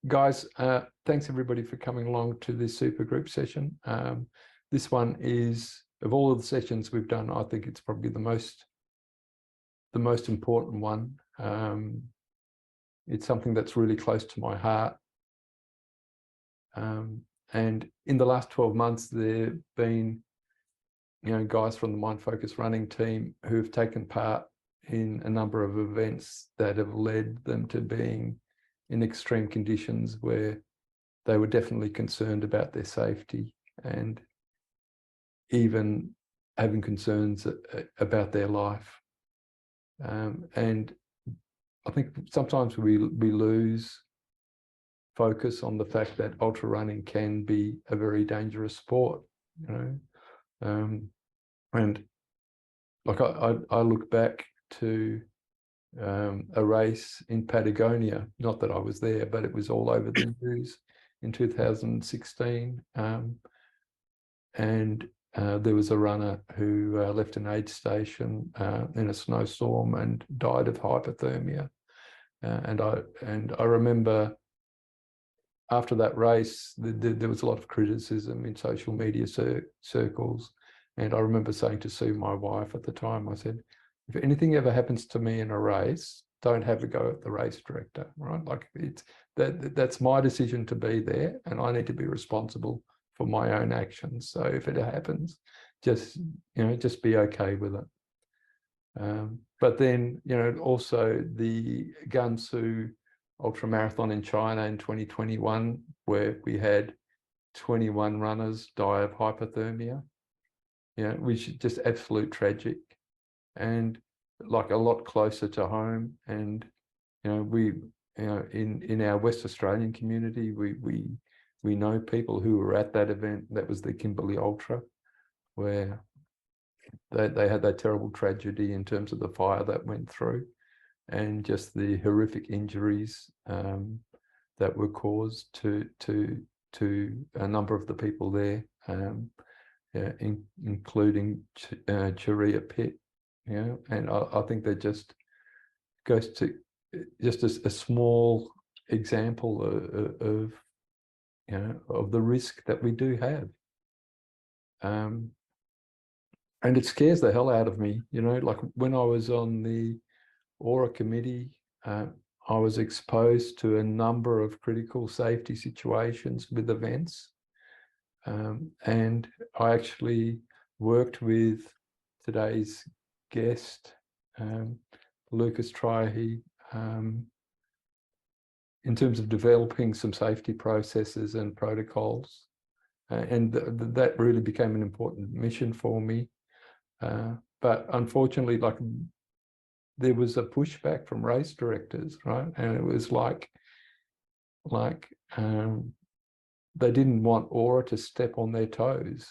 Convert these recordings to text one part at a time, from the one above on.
Guys, thanks everybody for coming along to this super group session. This one is, of all of the sessions we've done, I think it's probably the most important one. It's something that's really close to my heart. And in the last 12 months, there have been, guys from the Mind Focus running team who've taken part in a number of events that have led them to being in extreme conditions where they were definitely concerned about their safety and even having concerns about their life. And I think sometimes we lose focus on the fact that ultra running can be a very dangerous sport, and like I look back to a race in Patagonia, not that I was there, but it was all over the news in 2016. And there was a runner who left an aid station in a snowstorm and died of hypothermia. And I remember after that race, there was a lot of criticism in social media circles. And I remember saying to Sue, my wife at the time, I said, if anything ever happens to me in a race, don't have a go at the race director, right? Like that's my decision to be there, and I need to be responsible for my own actions. So if it happens, just be okay with it. But then, also the Gansu ultra marathon in China in 2021, where we had 21 runners die of hypothermia, which is just absolute tragic, and like a lot closer to home. And we in our West Australian community, we know people who were at that event. That was the Kimberley Ultra, where they had that terrible tragedy in terms of the fire that went through and just the horrific injuries that were caused to a number of the people there, including Chiria Pitt. And I think that just goes to just a small example of the risk that we do have. And it scares the hell out of me, like when I was on the Aura committee, I was exposed to a number of critical safety situations with events. And I actually worked with today's guest, Lucas Trihey, in terms of developing some safety processes and protocols. And that really became an important mission for me. But unfortunately, like, there was a pushback from race directors, right? And it was like they didn't want Aura to step on their toes.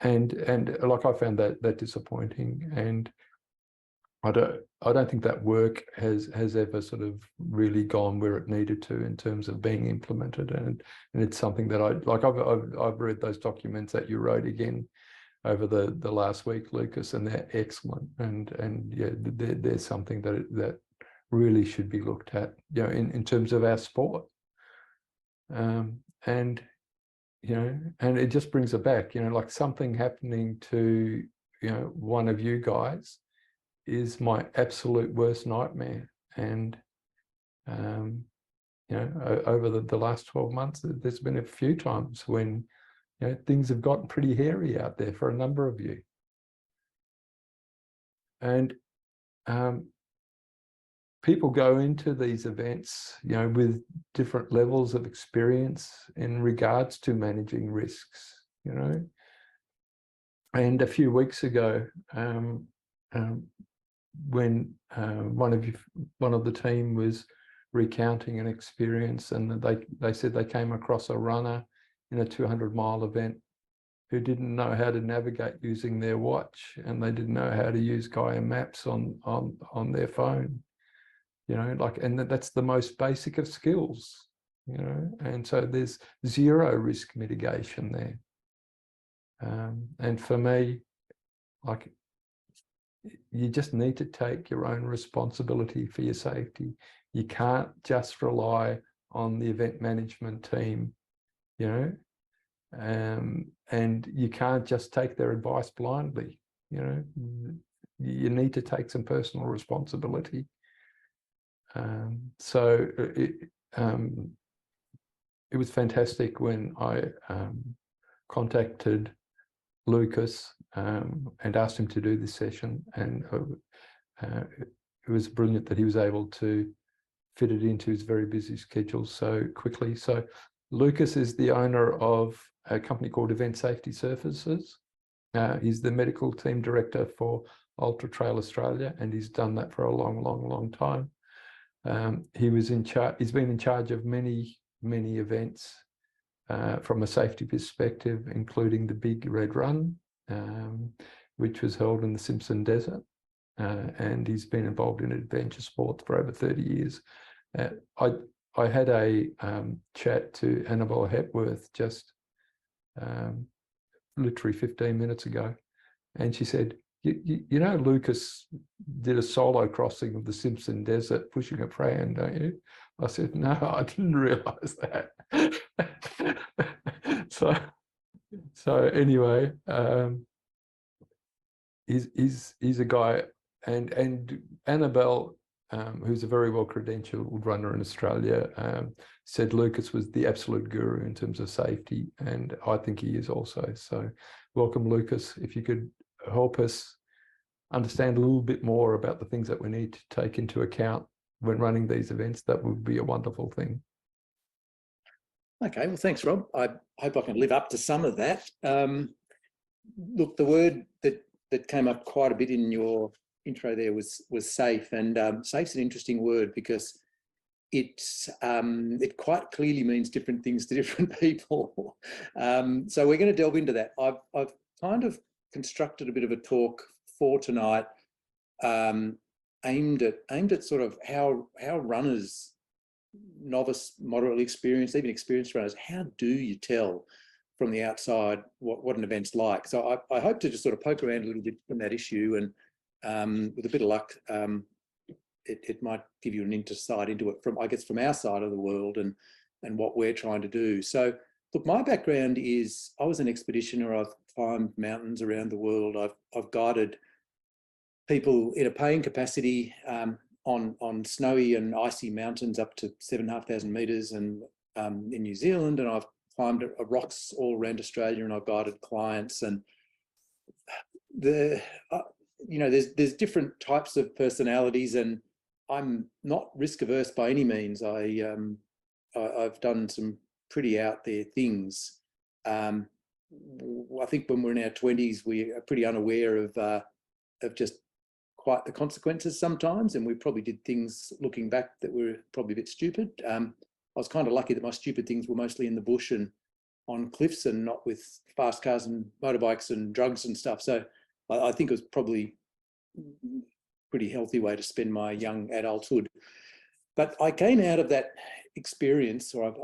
And like, I found that disappointing, and I don't think that work has ever sort of really gone where it needed to in terms of being implemented. And it's something that I've read those documents that you wrote again over the last week, Lucas, and they're excellent. And yeah, there's something that really should be looked at, in terms of our sport. And it just brings it back, like something happening to, one of you guys is my absolute worst nightmare. And, over the last 12 months, there's been a few times when, things have gotten pretty hairy out there for a number of you. And people go into these events, with different levels of experience in regards to managing risks, And a few weeks ago, when one of the team was recounting an experience, and they said they came across a runner in a 200-mile event who didn't know how to navigate using their watch, and they didn't know how to use Gaia Maps on their phone. And that's the most basic of skills, and so there's zero risk mitigation there. And for me, like, you just need to take your own responsibility for your safety. You can't just rely on the event management team, you know, and you can't just take their advice blindly, you know. You need to take some personal responsibility. So it was fantastic when I contacted Lucas and asked him to do this session, and it was brilliant that he was able to fit it into his very busy schedule so quickly. So Lucas is the owner of a company called Event Safety Services. He's the medical team director for Ultra Trail Australia, and he's done that for a long time. He was in charge. He's been in charge of many events from a safety perspective, including the Big Red Run, which was held in the Simpson Desert. And he's been involved in adventure sports for over 30 years. I had a chat to Annabelle Hepworth just literally 15 minutes ago, and she said, you know, Lucas did a solo crossing of the Simpson Desert pushing a pram, don't you? I said, no, I didn't realise that. so anyway, he's a guy, and Annabelle, who's a very well credentialed runner in Australia, said Lucas was the absolute guru in terms of safety, and I think he is also. So welcome, Lucas. If you could help us understand a little bit more about the things that we need to take into account when running these events, that would be a wonderful thing. Okay, well, thanks, Rob. I hope I can live up to some of that. Look, the word that came up quite a bit in your intro there was safe, and safe's an interesting word because it quite clearly means different things to different people. So we're going to delve into that. I've kind of constructed a bit of a talk for tonight, aimed at sort of how runners, novice, moderately experienced, even experienced runners, how do you tell from the outside what an event's like? So I hope to just sort of poke around a little bit from that issue, and with a bit of luck, it might give you an insight into it from, I guess, from our side of the world and what we're trying to do. So look, my background is I was an expeditioner. I've climbed mountains around the world. I've guided people in a paying capacity on snowy and icy mountains up to 7,500 metres and in New Zealand, and I've climbed rocks all around Australia, and I've guided clients. And you know, there's different types of personalities, and I'm not risk averse by any means. I've done some pretty out there things. I think when we're in our 20s, we are pretty unaware of just quite the consequences sometimes, and we probably did things looking back that were probably a bit stupid. I was kind of lucky that my stupid things were mostly in the bush and on cliffs, and not with fast cars and motorbikes and drugs and stuff. So I think it was probably a pretty healthy way to spend my young adulthood. But I came out of that experience, or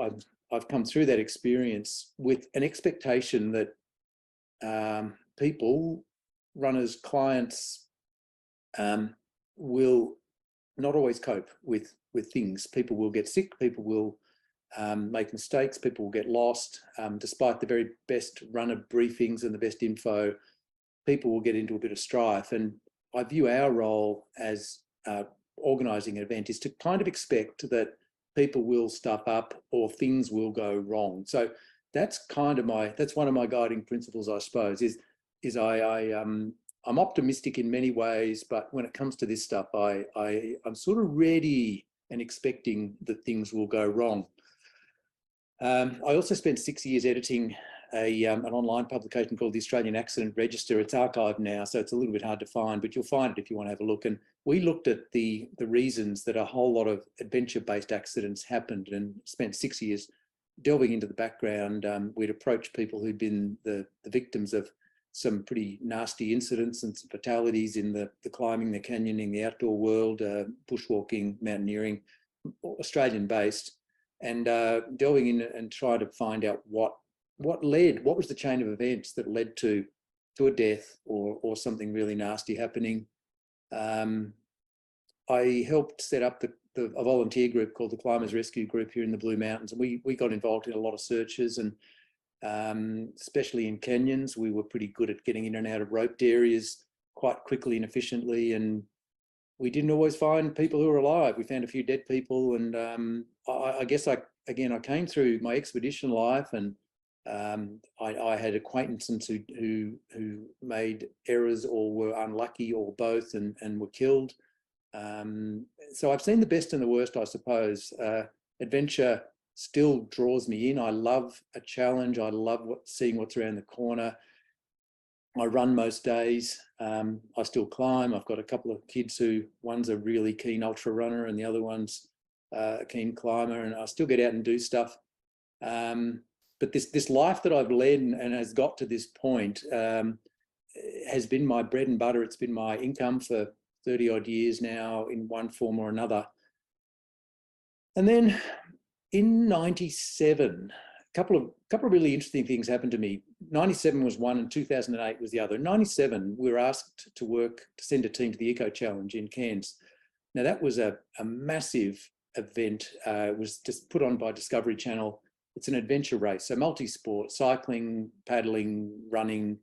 I've come through that experience with an expectation that people, runners, clients, will not always cope with things. People will get sick, people will make mistakes, people will get lost. Despite the very best runner briefings and the best info, people will get into a bit of strife. And I view our role as organising an event is to kind of expect that people will stuff up or things will go wrong. So that's kind of that's one of my guiding principles, I suppose, is I'm optimistic in many ways, but when it comes to this stuff, I'm sort of ready and expecting that things will go wrong. I also spent 6 years editing an online publication called the Australian Accident Register. It's archived now, so it's a little bit hard to find, but you'll find it if you want to have a look. And we looked at the reasons that a whole lot of adventure-based accidents happened, and spent 6 years delving into the background. We'd approached people who'd been the victims of some pretty nasty incidents and some fatalities in the climbing, the canyoning, the outdoor world, bushwalking, mountaineering, Australian-based, and delving in and trying to find out what was the chain of events that led to a death or something really nasty happening. I helped set up a volunteer group called the Climbers Rescue Group here in the Blue Mountains, and we got involved in a lot of searches, and especially in canyons, we were pretty good at getting in and out of roped areas quite quickly and efficiently, and we didn't always find people who were alive. We found a few dead people, and I guess I came through my expedition life, and I had acquaintances who made errors or were unlucky or both, and were killed. So I've seen the best and the worst, I suppose. Adventure still draws me in. I love a challenge. I love seeing what's around the corner. I run most days. I still climb. I've got a couple of kids who, one's a really keen ultra runner and the other one's a keen climber, and I still get out and do stuff. But this life that I've led and has got to this point has been my bread and butter. It's been my income for 30 odd years now in one form or another. And then in 97, a couple of really interesting things happened to me. 97 was one and 2008 was the other. In 97, we were asked to send a team to the Eco Challenge in Cairns. Now that was a massive event. It was just put on by Discovery Channel. It's an adventure race, so multi-sport, cycling, paddling, running,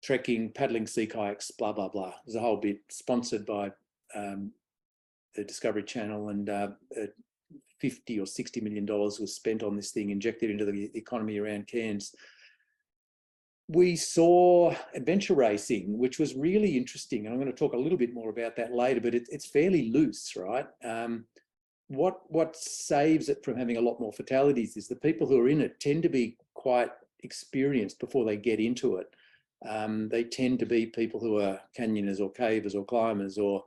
trekking, paddling sea kayaks, blah, blah, blah. There's a whole bit, sponsored by the Discovery Channel, and $50 or $60 million was spent on this thing, injected into the economy around Cairns. We saw adventure racing, which was really interesting. And I'm going to talk a little bit more about that later, but it's fairly loose, right? What saves it from having a lot more fatalities is the people who are in it tend to be quite experienced before they get into it. They tend to be people who are canyoners or cavers or climbers or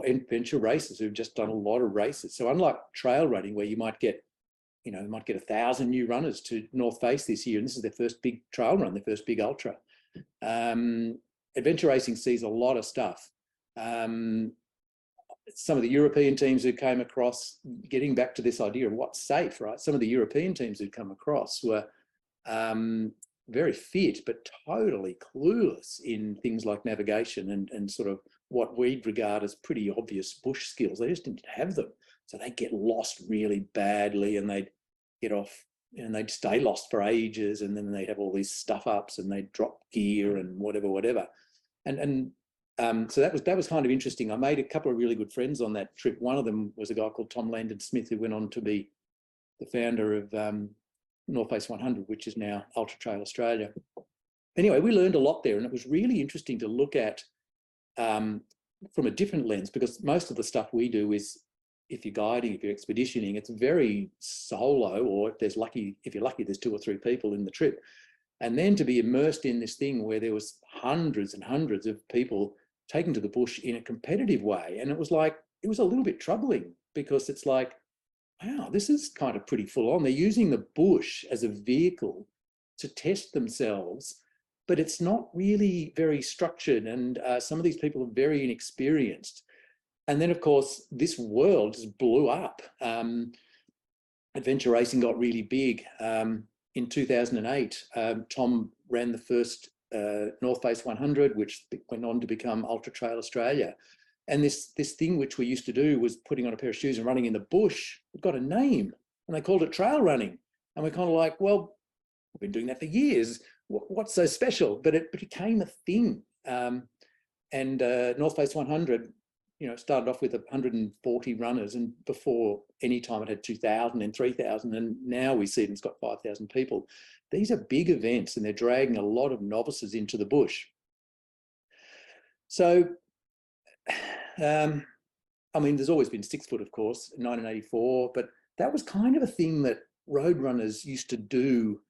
adventure racers who've just done a lot of races. So unlike trail running, where you might get 1,000 new runners to North Face this year, and this is their first big trail run, their first big ultra. Adventure racing sees a lot of stuff. Some of the European teams who came across, getting back to this idea of what's safe, right? Some of the European teams who'd come across were very fit, but totally clueless in things like navigation and sort of what we'd regard as pretty obvious bush skills. They just didn't have them. So they'd get lost really badly, and they'd get off and they'd stay lost for ages, and then they'd have all these stuff ups and they'd drop gear and whatever. So that was kind of interesting. I made a couple of really good friends on that trip. One of them was a guy called Tom Landon Smith, who went on to be the founder of North Face 100, which is now Ultra Trail Australia. Anyway, we learned a lot there, and it was really interesting to look at from a different lens, because most of the stuff we do is, if you're guiding, if you're expeditioning, it's very solo, or if you're lucky, there's 2 or 3 people in the trip. And then to be immersed in this thing where there was hundreds and hundreds of people taken to the bush in a competitive way. And it was a little bit troubling, because it's like, wow, this is kind of pretty full on. They're using the bush as a vehicle to test themselves, but it's not really very structured. And some of these people are very inexperienced. And then, of course, this world just blew up. Adventure racing got really big. In 2008, Tom ran the first North Face 100, which went on to become Ultra Trail Australia. And this thing which we used to do was putting on a pair of shoes and running in the bush. It got a name, and they called it trail running. And we're kind of like, well, we've been doing that for years. What's so special? But it became a thing. And North Face 100, started off with 140 runners, and before any time it had 2,000 and 3,000, and now we see it's got 5,000 people. These are big events, and they're dragging a lot of novices into the bush. So, there's always been 6 foot, of course, in 1984, but that was kind of a thing that road runners used to do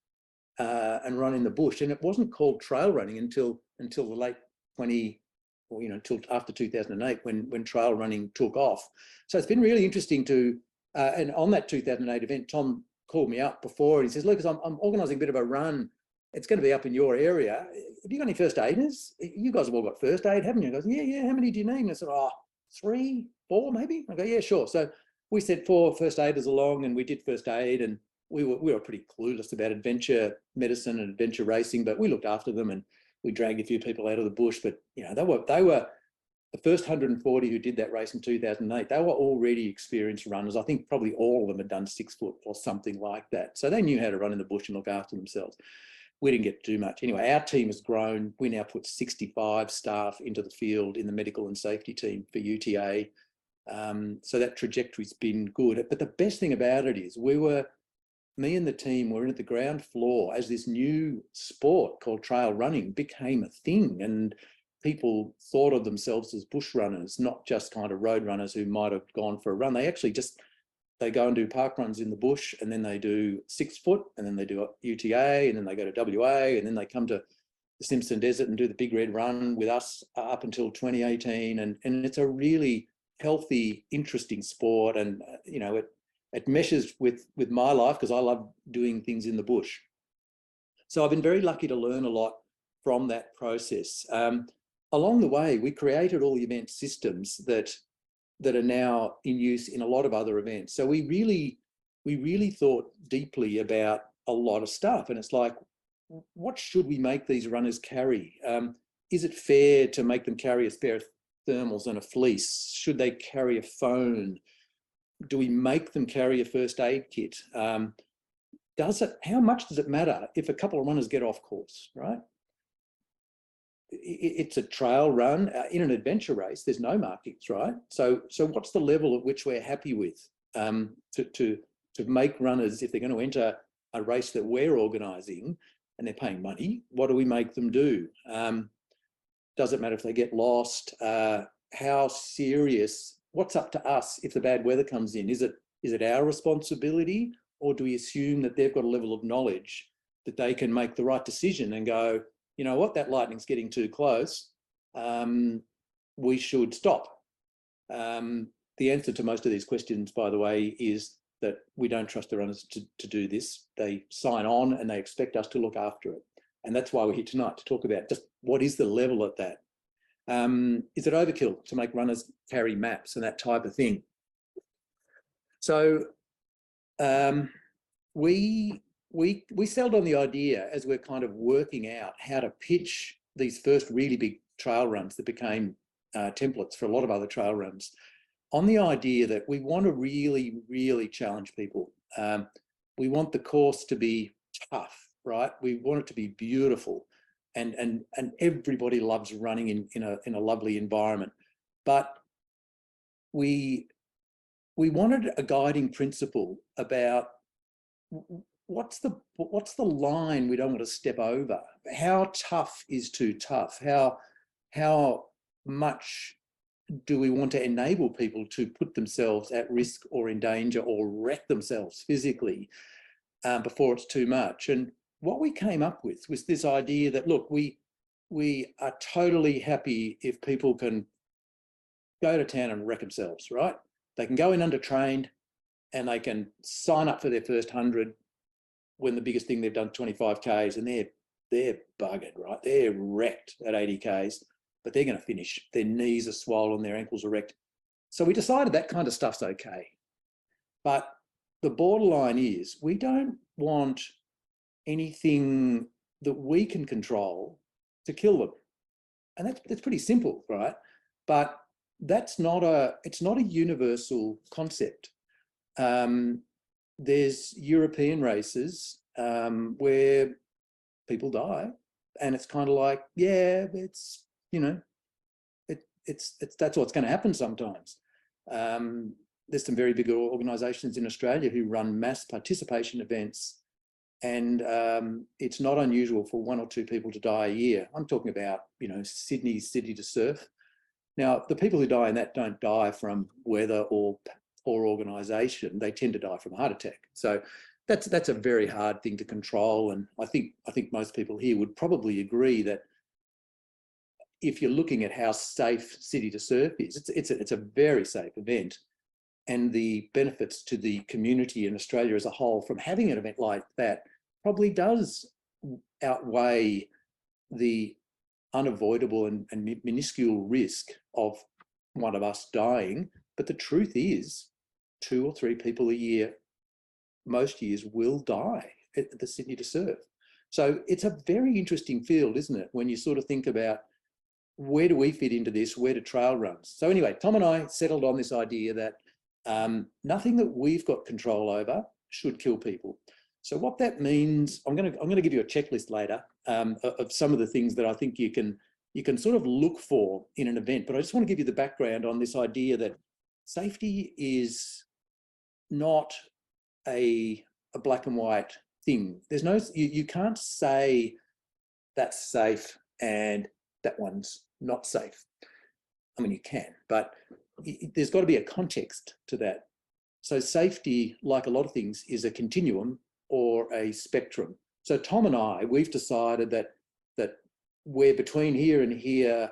and run in the bush, and it wasn't called trail running until the late until after 2008, when trail running took off. So it's been really interesting to, and on that 2008 event, Tom called me up before, and he says, Lucas, I'm organising a bit of a run. It's going to be up in your area. Have you got any first aiders? You guys have all got first aid, haven't you? He goes, yeah, how many do you need? And I said, 3, 4 maybe? I go, yeah, sure. So we sent 4 first aiders along, and we did first aid, and we were pretty clueless about adventure medicine and adventure racing, but we looked after them, and we dragged a few people out of the bush. But they were the first 140 who did that race in 2008, they were already experienced runners. I think probably all of them had done 6 foot or something like that. So they knew how to run in the bush and look after themselves. We didn't get to do much. Anyway, our team has grown. We now put 65 staff into the field in the medical and safety team for UTA. So that trajectory's been good. But the best thing about it is me and the team were in at the ground floor as this new sport called trail running became a thing, and people thought of themselves as bush runners, not just kind of road runners who might have gone for a run. They actually they go and do park runs in the bush, and then they do 6 foot, and then they do UTA, and then they go to WA, and then they come to the Simpson Desert and do the Big Red Run with us up until 2018. And it's a really healthy, interesting sport. And, you know, it meshes with my life because I love doing things in the bush. So I've been very lucky to learn a lot from that process. Along the way, we created all the event systems that are now in use in a lot of other events. So we really thought deeply about a lot of stuff. And it's like, what should we make these runners carry? Is it fair to make them carry a pair of thermals and a fleece? Should they carry a phone? Do we make them carry a first aid kit? How much does it matter if a couple of runners get off course, right? It's a trail run. In an adventure race, there's no markings, right? So what's the level at which we're happy with to make runners, if they're going to enter a race that we're organising and they're paying money, what do we make them do? Does it matter if they get lost? How serious? What's up to us if the bad weather comes in? Is it our responsibility, or do we assume that they've got a level of knowledge that they can make the right decision and go, you know what, that lightning's getting too close, we should stop? The answer to most of these questions, by the way, is that we don't trust the runners to do this. They sign on and they expect us to look after it. And that's why we're here tonight, to talk about just what is the level at that. Is it overkill to make runners carry maps and that type of thing? So we settled on the idea, as we're kind of working out how to pitch these first really big trail runs that became templates for a lot of other trail runs, on the idea that we want to really, really challenge people. We want the course to be tough, right? We want it to be beautiful, and everybody loves running in a lovely environment. But we wanted a guiding principle about what's the line we don't want to step over. How tough is too tough? How much do we want to enable people to put themselves at risk or in danger or wreck themselves physically before it's too much? And what we came up with was this idea that, look, we are totally happy if people can go to town and wreck themselves, right? They can go in undertrained and they can sign up for their first 100 when the biggest thing they've done 25 Ks, and they're buggered, right? They're wrecked at 80 Ks, but they're going to finish. Their knees are swollen, their ankles are wrecked. So we decided that kind of stuff's okay. But the borderline is we don't want anything that we can control to kill them. And that's pretty simple, right? But it's not a universal concept. There's European races where people die, and it's kind of like, yeah, it's, you know, it's that's what's going to happen sometimes. There's some very big organisations in Australia who run mass participation events, and it's not unusual for 1 or 2 people to die a year. I'm talking about, you know, Sydney City to Surf. Now, the people who die in that don't die from weather or poor organisation. They tend to die from a heart attack. So that's a very hard thing to control. And I think most people here would probably agree that if you're looking at how safe City to Surf is, it's a very safe event. And the benefits to the community in Australia as a whole from having an event like that probably does outweigh the unavoidable and minuscule risk of one of us dying. But the truth is, 2 or 3 people a year, most years, will die at the Sydney to Surf. So it's a very interesting field, isn't it? When you sort of think about where do we fit into this? Where do trail runs? So anyway, Tom and I settled on this idea that nothing that we've got control over should kill people. So what that means, I'm going to give you a checklist later of some of the things that I think you can sort of look for in an event. But I just want to give you the background on this idea that safety is not a black and white thing. There's no, you can't say that's safe and that one's not safe. I mean, you can, but there's got to be a context to that. So safety, like a lot of things, is a continuum or a spectrum. So Tom and I, we've decided that we're between here and here.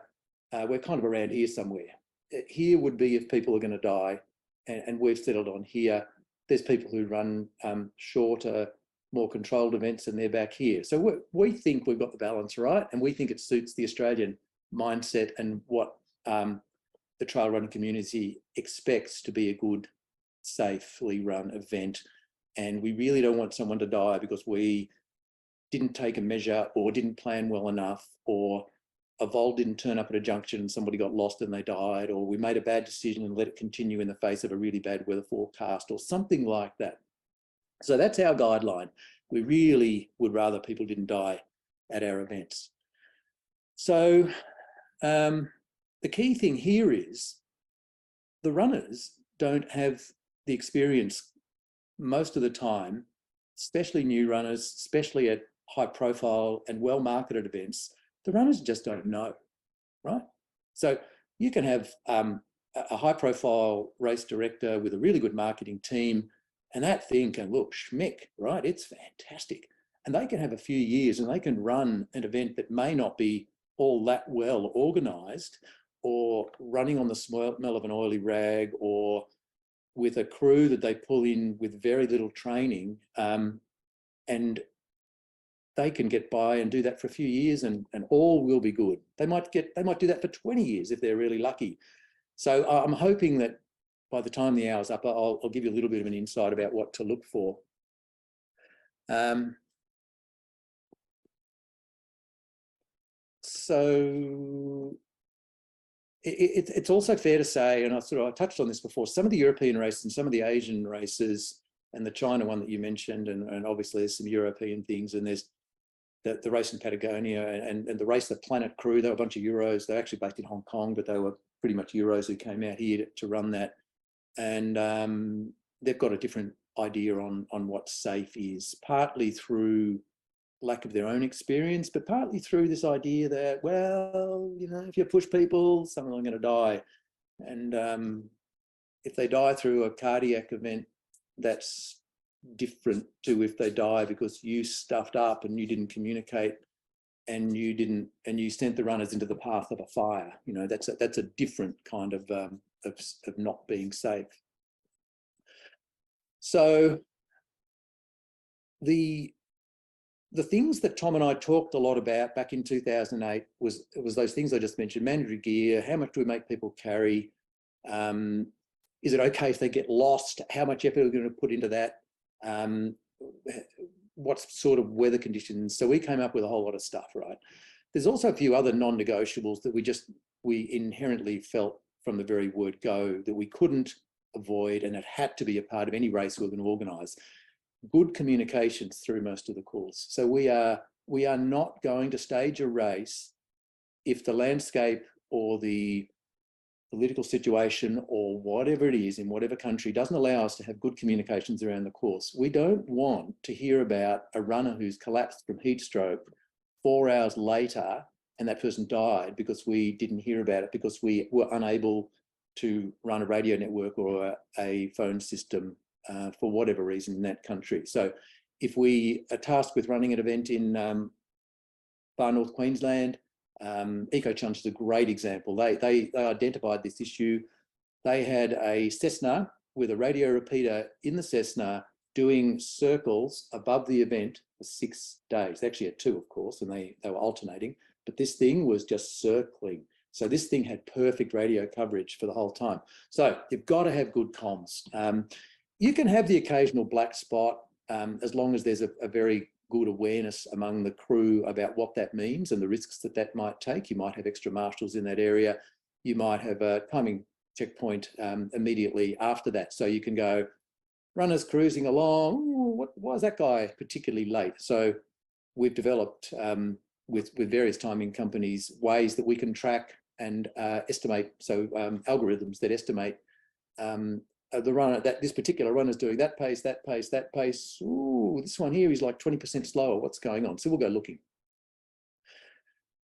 We're kind of around here somewhere. Here would be if people are going to die, and we've settled on here. There's people who run shorter, more controlled events, and they're back here. So we think we've got the balance right, and we think it suits the Australian mindset and what the trail running community expects to be a good, safely run event. And we really don't want someone to die because we didn't take a measure or didn't plan well enough, or a vol didn't turn up at a junction and somebody got lost and they died, or we made a bad decision and let it continue in the face of a really bad weather forecast or something like that. So that's our guideline. We really would rather people didn't die at our events. So the key thing here is the runners don't have the experience most of the time, especially new runners, especially at high profile and well-marketed events. The runners just don't know, right? So you can have a high-profile race director with a really good marketing team, and that thing can look schmick, right? It's fantastic. And they can have a few years and they can run an event that may not be all that well organised, or running on the smell of an oily rag, or with a crew that they pull in with very little training, and they can get by and do that for a few years and all will be good. They might do that for 20 years if they're really lucky. So I'm hoping that by the time the hour's up, I'll give you a little bit of an insight about what to look for. So it's also fair to say, and I touched on this before, some of the European races and some of the Asian races, and the China one that you mentioned, and obviously there's some European things, and there's the race in Patagonia and the race the Planet Crew. They were a bunch of Euros. They're actually based in Hong Kong, but they were pretty much Euros who came out here to run that. And they've got a different idea on what safe is, partly through lack of their own experience, but partly through this idea that, well, you know, if you push people, some of them are going to die. And if they die through a cardiac event, that's different to if they die because you stuffed up and you didn't communicate and you sent the runners into the path of a fire. You know, that's a different kind of not being safe. So the things that Tom and I talked a lot about back in 2008 was those things I just mentioned: mandatory gear, how much do we make people carry? Is it okay if they get lost? How much effort are we going to put into that? What sort of weather conditions? So we came up with a whole lot of stuff, right? There's also a few other non-negotiables that we inherently felt from the very word go that we couldn't avoid, and it had to be a part of any race we were going to organise. Good communications through most of the course. So we are not going to stage a race if the landscape or the political situation or whatever it is in whatever country doesn't allow us to have good communications around the course. We don't want to hear about a runner who's collapsed from heat stroke 4 hours later and that person died because we didn't hear about it, because we were unable to run a radio network or a phone system for whatever reason in that country. So if we are tasked with running an event in far north Queensland, EcoChunch is a great example. They identified this issue. They had a Cessna with a radio repeater in the Cessna doing circles above the event for 6 days. They actually had 2, of course, and they were alternating, but this thing was just circling. So this thing had perfect radio coverage for the whole time. So you've got to have good comms. You can have the occasional black spot as long as there's a very good awareness among the crew about what that means and the risks that that might take. You might have extra marshals in that area. You might have a timing checkpoint immediately after that. So you can go, runners cruising along, why is that guy particularly late? So we've developed with various timing companies ways that we can track and estimate, so algorithms that estimate the runner, that this particular runner's doing that pace, that pace, that pace. Ooh, this one here is like 20% slower. What's going on? So we'll go looking.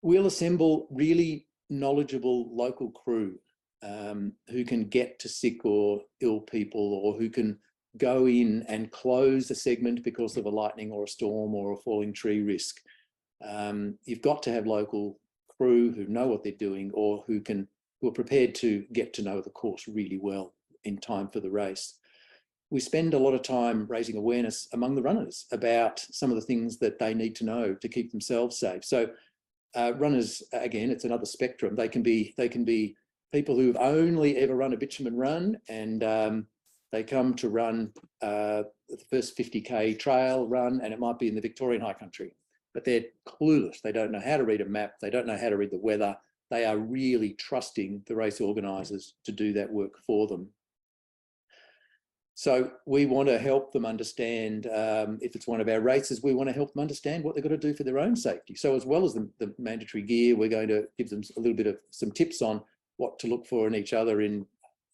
We'll assemble really knowledgeable local crew who can get to sick or ill people, or who can go in and close a segment because of a lightning or a storm or a falling tree risk. You've got to have local crew who know what they're doing, or who are prepared to get to know the course really well in time for the race. We spend a lot of time raising awareness among the runners about some of the things that they need to know to keep themselves safe. So runners, again, it's another spectrum. They can be people who've only ever run a bitumen run, and they come to run the first 50k trail run, and it might be in the Victorian high country, but they're clueless. They don't know how to read a map. They don't know how to read the weather. They are really trusting the race organisers to do that work for them. So we want to help them understand, if it's one of our races, we want to help them understand what they've got to do for their own safety. So as well as the mandatory gear, we're going to give them a little bit of some tips on what to look for in each other in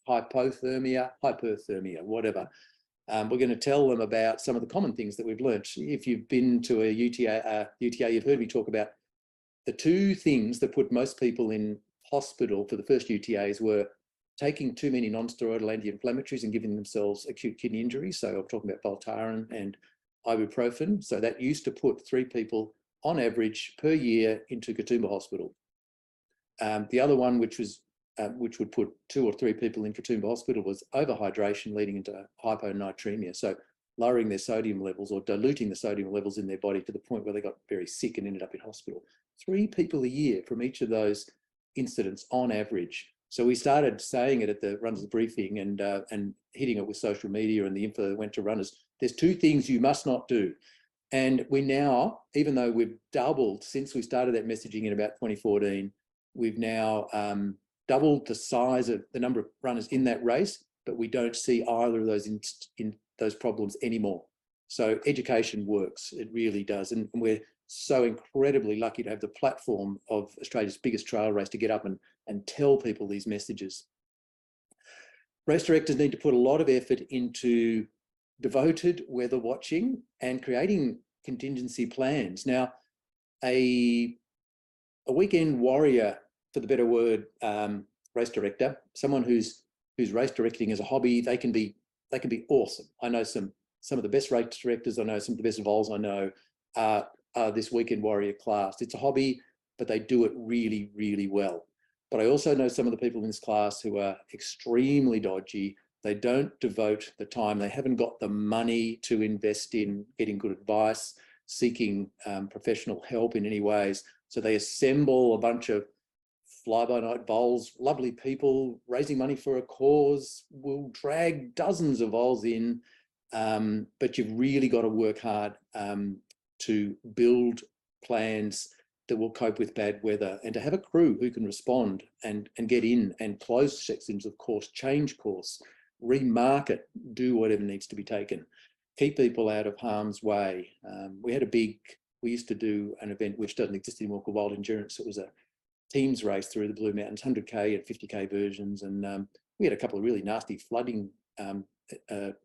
hypothermia, whatever. We're going to tell them about some of the common things that we've learned. If you've been to a UTA, you've heard me talk about the two things that put most people in hospital for the first UTAs were taking too many non-steroidal anti-inflammatories and giving themselves acute kidney injury. So I'm talking about Voltaren and ibuprofen. So that used to put 3 people on average per year into Katoomba Hospital. The other one, which would put 2 or 3 people in Katoomba Hospital, was overhydration leading into hyponatremia. So lowering their sodium levels or diluting the sodium levels in their body to the point where they got very sick and ended up in hospital. 3 people a year from each of those incidents on average. So we started saying it at the runners briefing and hitting it with social media and the info that went to runners. There's 2 things you must not do. And we now, even though we've doubled since we started that messaging in about 2014, we've now doubled the size of the number of runners in that race, but we don't see either of those in those problems anymore. So education works, it really does. And we're so incredibly lucky to have the platform of Australia's biggest trail race to get up and tell people these messages. Race directors need to put a lot of effort into devoted weather watching and creating contingency plans. Now, a weekend warrior, for the better word, race director, someone who's race directing as a hobby, they can be awesome. I know some of the best race directors. I know some of the best vols I know are this weekend warrior class. It's a hobby, but they do it really, really well. But I also know some of the people in this class who are extremely dodgy. They don't devote the time. They haven't got the money to invest in getting good advice, seeking professional help in any ways. So they assemble a bunch of fly-by-night vols, lovely people raising money for a cause, will drag dozens of vols in, but you've really got to work hard to build plans that will cope with bad weather, and to have a crew who can respond and get in and close sections of course, change course, remarket, do whatever needs to be taken, keep people out of harm's way. We used to do an event which doesn't exist anymore called Wild Endurance. It was a teams race through the Blue Mountains, 100k and 50k versions, and we had a couple of really nasty flooding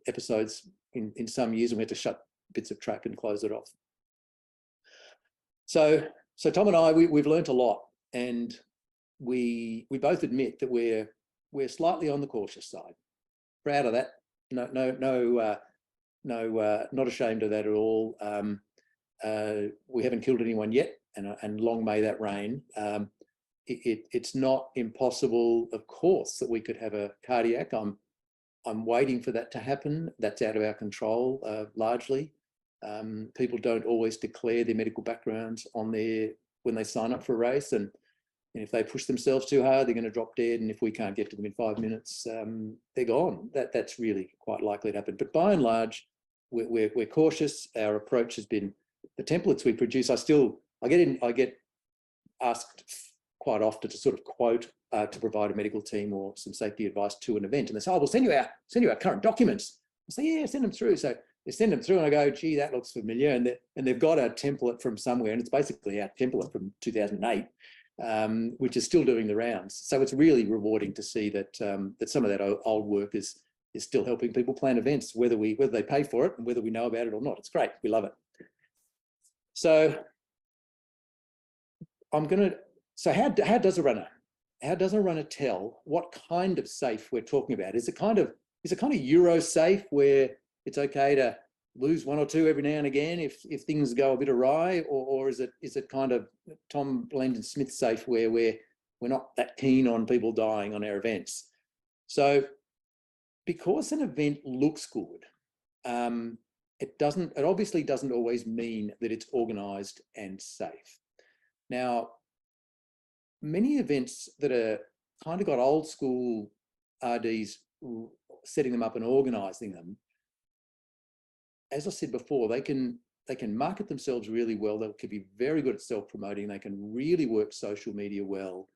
episodes in some years, and we had to shut bits of track and close it off. So Tom and I, we've learnt a lot, and we both admit that we're slightly on the cautious side. Proud of that. No, not ashamed of that at all. We haven't killed anyone yet, and long may that reign. It's not impossible, of course, that we could have a cardiac. I'm waiting for that to happen. That's out of our control, largely. People don't always declare their medical backgrounds when they sign up for a race, and if they push themselves too hard, they're going to drop dead. And if we can't get to them in 5 minutes, they're gone. That's really quite likely to happen. But by and large, we're cautious. Our approach has been the templates we produce, I get asked quite often to sort of quote to provide a medical team or some safety advice to an event, and they say, "Oh, we'll send you our current documents." I say, "Yeah, send them through." So they send them through, and I go, "Gee, that looks familiar," and they've got a template from somewhere, and it's basically our template from 2008, which is still doing the rounds. So it's really rewarding to see that that some of that old work is still helping people plan events, whether they pay for it and whether we know about it or not. It's great. We love it. So how does a runner tell what kind of safe we're talking about? Is it kind of Euro safe where it's okay to lose one or two every now and again if things go a bit awry, or is it kind of Tom Blendon Smith safe where we're not that keen on people dying on our events? So because an event looks good, it obviously doesn't always mean that it's organised and safe. Now, many events that are kind of got old school RDs setting them up and organising them, as I said before, they can market themselves really well. They can be very good at self-promoting. They can really work social media well.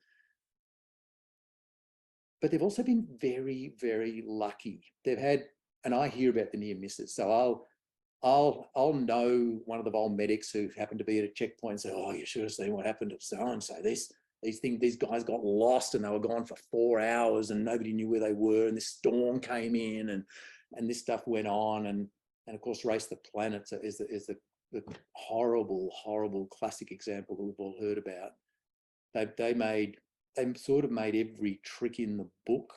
But they've also been very, very lucky. They've had, and I hear about the near misses. So I'll know one of the Vol medics who happened to be at a checkpoint and say, "Oh, you should have seen what happened at so-and-so. These guys got lost and they were gone for 4 hours and nobody knew where they were. And this storm came in and this stuff went on. And of course, Race the Planet is the horrible, horrible classic example that we've all heard about. They sort of made every trick in the book.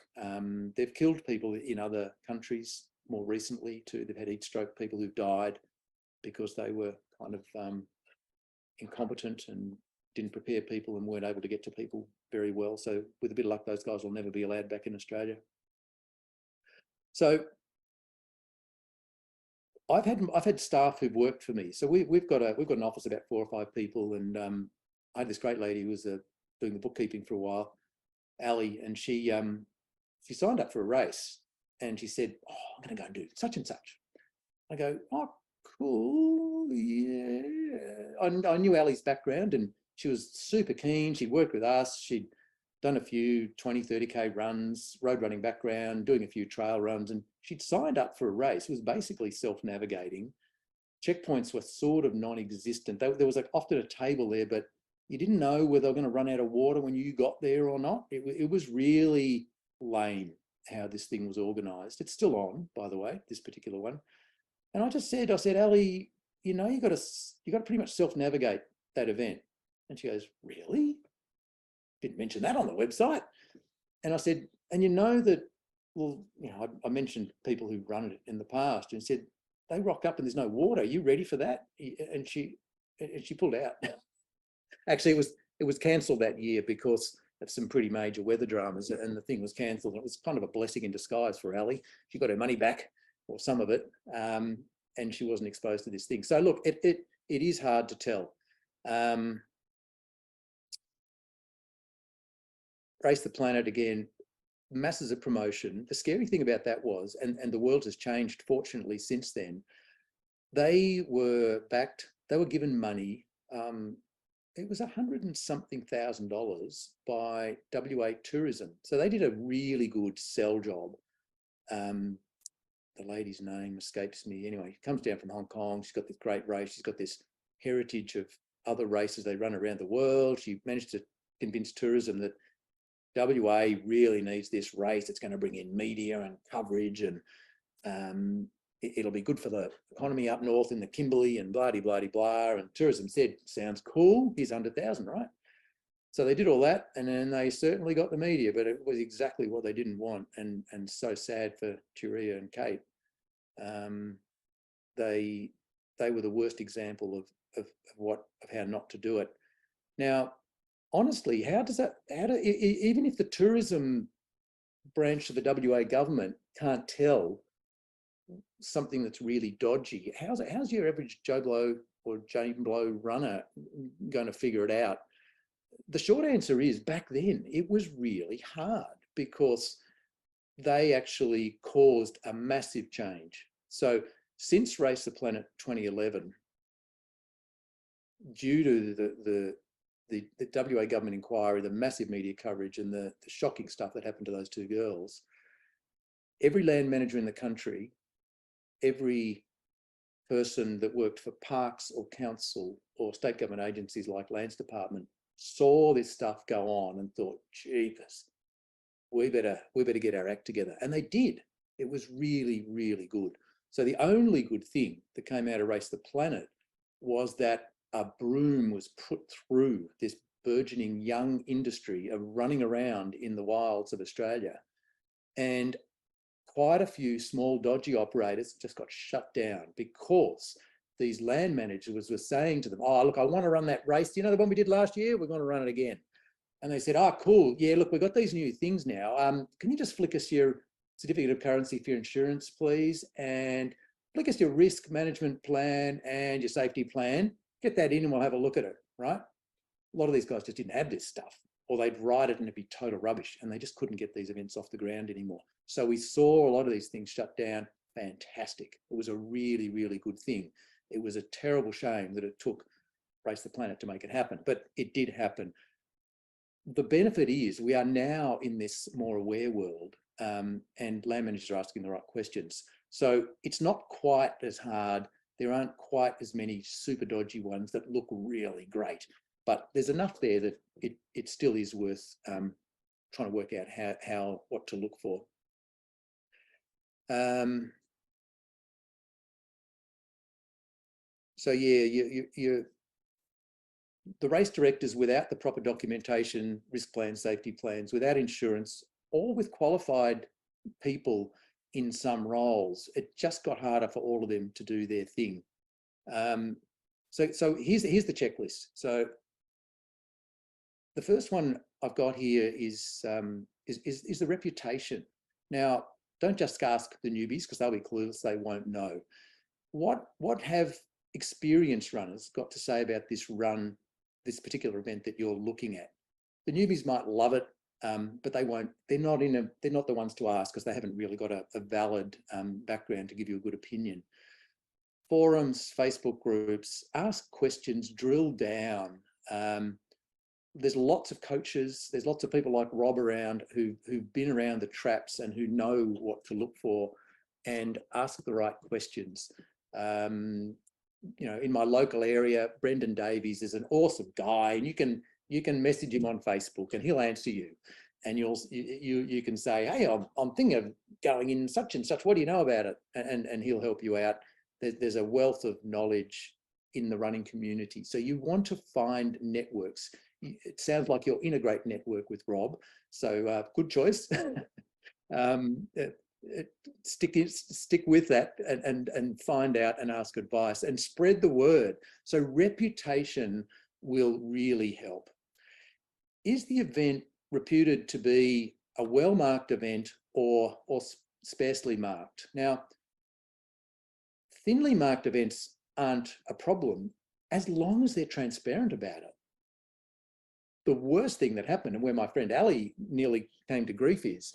They've killed people in other countries more recently too. They've had heat stroke people who've died because they were kind of incompetent and didn't prepare people and weren't able to get to people very well. So with a bit of luck, those guys will never be allowed back in Australia. So I've had staff who've worked for me. So we've got an office of about 4 or 5 people, and I had this great lady who was doing the bookkeeping for a while, Ali, and she signed up for a race, and she said, "Oh, I'm going to go and do such and such." I go, "Oh, cool, yeah." I knew Ali's background, and she was super keen. She'd worked with us. She'd done a few 20, 30K runs, road running background, doing a few trail runs, and she'd signed up for a race. It was basically self-navigating. Checkpoints were sort of non-existent. There was often a table there, but you didn't know whether they were going to run out of water when you got there or not. It was really lame how this thing was organised. It's still on, by the way, this particular one. And I said, Ali, you got to pretty much self-navigate that event. And she goes, "Really? Didn't mention that on the website." And I said, "And you know that, well, I mentioned people who've run it in the past," and said, "They rock up and there's no water. Are you ready for that?" And she pulled out. Actually, it was cancelled that year because of some pretty major weather dramas, and the thing was cancelled. It was kind of a blessing in disguise for Ali. She got her money back, or some of it, and she wasn't exposed to this thing. So look, it is hard to tell. Race the Planet, again, masses of promotion. The scary thing about that was, and the world has changed fortunately since then, they were backed, they were given money. It was $100 and something thousand by WA Tourism. So they did a really good sell job. The lady's name escapes me. Anyway, she comes down from Hong Kong. She's got this great race. She's got this heritage of other races they run around the world. She managed to convince tourism that WA really needs this race. It's going to bring in media and coverage, and it'll be good for the economy up north in the Kimberley and blah, blah, blah, blah. And tourism said, "Sounds cool. Here's 100,000, right?" So they did all that, and then they certainly got the media, but it was exactly what they didn't want, and so sad for Turia and Kate. They were the worst example of how not to do it. Now, honestly, even if the tourism branch of the WA government can't tell something that's really dodgy, how's your average Joe Blow or Jane Blow runner going to figure it out? The short answer is, back then it was really hard because they actually caused a massive change. So since Race the Planet 2011, due to the WA government inquiry, the massive media coverage and the shocking stuff that happened to those two girls, every land manager in the country, every person that worked for parks or council or state government agencies like Lands Department saw this stuff go on and thought, jeepers, we better get our act together. And they did. It was really, really good. So the only good thing that came out of Race the Planet was that a broom was put through this burgeoning young industry of running around in the wilds of Australia. And quite a few small dodgy operators just got shut down because these land managers were saying to them, oh, look, I want to run that race. You know the one we did last year? We're going to run it again. And they said, oh, cool. Yeah, look, we've got these new things now. Can you just flick us your certificate of currency for your insurance, please? And flick us your risk management plan and your safety plan. Get that in and we'll have a look at it, right? A lot of these guys just didn't have this stuff, or they'd write it and it'd be total rubbish, and they just couldn't get these events off the ground anymore. So we saw a lot of these things shut down. Fantastic. It was a really, really good thing. It was a terrible shame that it took Race the Planet to make it happen, but it did happen. The benefit is we are now in this more aware world, and land managers are asking the right questions. So it's not quite as hard. There aren't quite as many super dodgy ones that look really great, but there's enough there that it still is worth trying to work out what to look for. So yeah, the race directors without the proper documentation, risk plans, safety plans, without insurance, or with qualified people in some roles, it just got harder for all of them to do their thing. So here's the checklist. So the first one I've got here is the reputation. Now, don't just ask the newbies because they'll be clueless, they won't know. What have experienced runners got to say about this run, this particular event that you're looking at? The newbies might love it, but they won't. They're not the ones to ask because they haven't really got a valid background to give you a good opinion. Forums, Facebook groups, ask questions, drill down. There's lots of coaches, there's lots of people like Rob around who've been around the traps and who know what to look for, and ask the right questions. You know, in my local area, Brendan Davies is an awesome guy, and you can message him on Facebook and he'll answer you. And you can say, hey, I'm thinking of going in such and such. What do you know about it? And he'll help you out. There's a wealth of knowledge in the running community. So you want to find networks. It sounds like you're in a great network with Rob. So good choice. Stick with that and find out and ask advice and spread the word. So reputation will really help. Is the event reputed to be a well-marked event or sparsely marked? Now, thinly marked events aren't a problem as long as they're transparent about it. The worst thing that happened, and where my friend Ali nearly came to grief, is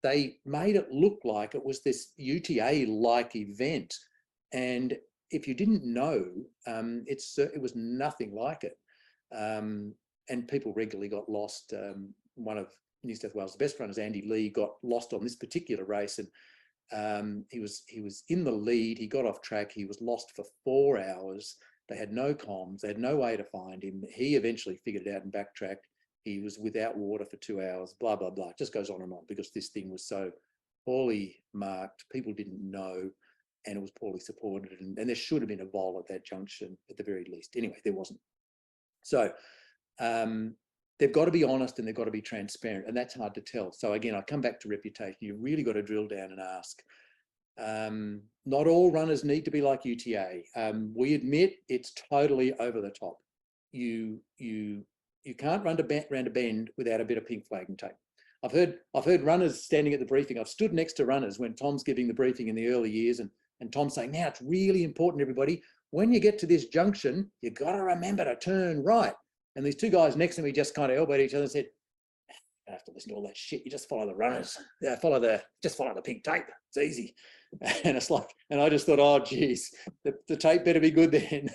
they made it look like it was this UTA-like event. And if you didn't know, it was nothing like it. And people regularly got lost. One of New South Wales' best runners, Andy Lee, got lost on this particular race, and he was in the lead. He got off track. He was lost for 4 hours. They had no comms. They had no way to find him. He eventually figured it out and backtracked. He was without water for 2 hours, blah, blah, blah. It just goes on and on because this thing was so poorly marked. People didn't know, and it was poorly supported. And there should have been a vol at that junction at the very least. Anyway, there wasn't. So they've got to be honest and they've got to be transparent, and that's hard to tell. So again, I come back to reputation. You've really got to drill down and ask. Not all runners need to be like UTA. We admit it's totally over the top. You can't run around a bend without a bit of pink flag and tape. I've heard runners standing at the briefing. I've stood next to runners when Tom's giving the briefing in the early years, and Tom's saying, now it's really important, everybody. When you get to this junction, you've got to remember to turn right. And these two guys next to me just kind of elbowed each other and said, you don't have to listen to all that shit. You just follow the runners. Yeah, just follow the pink tape. It's easy. And it's like, and I just thought, oh, geez, the tape better be good then.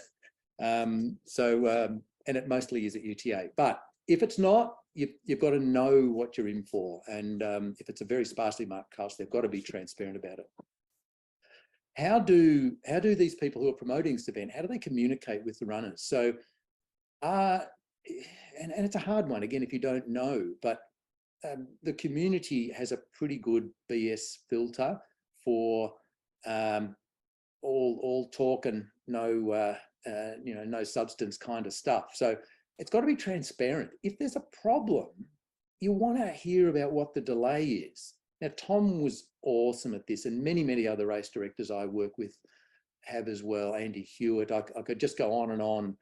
And it mostly is at UTA. But if it's not, you've got to know what you're in for. And if it's a very sparsely marked course, they've got to be transparent about it. How do these people who are promoting this event, how do they communicate with the runners? So, and it's a hard one, again, if you don't know, but the community has a pretty good BS filter for all talk and no no substance kind of stuff. So it's got to be transparent. If there's a problem, you want to hear about what the delay is. Now, Tom was awesome at this, and many other race directors I work with have as well. Andy Hewitt, I could just go on and on.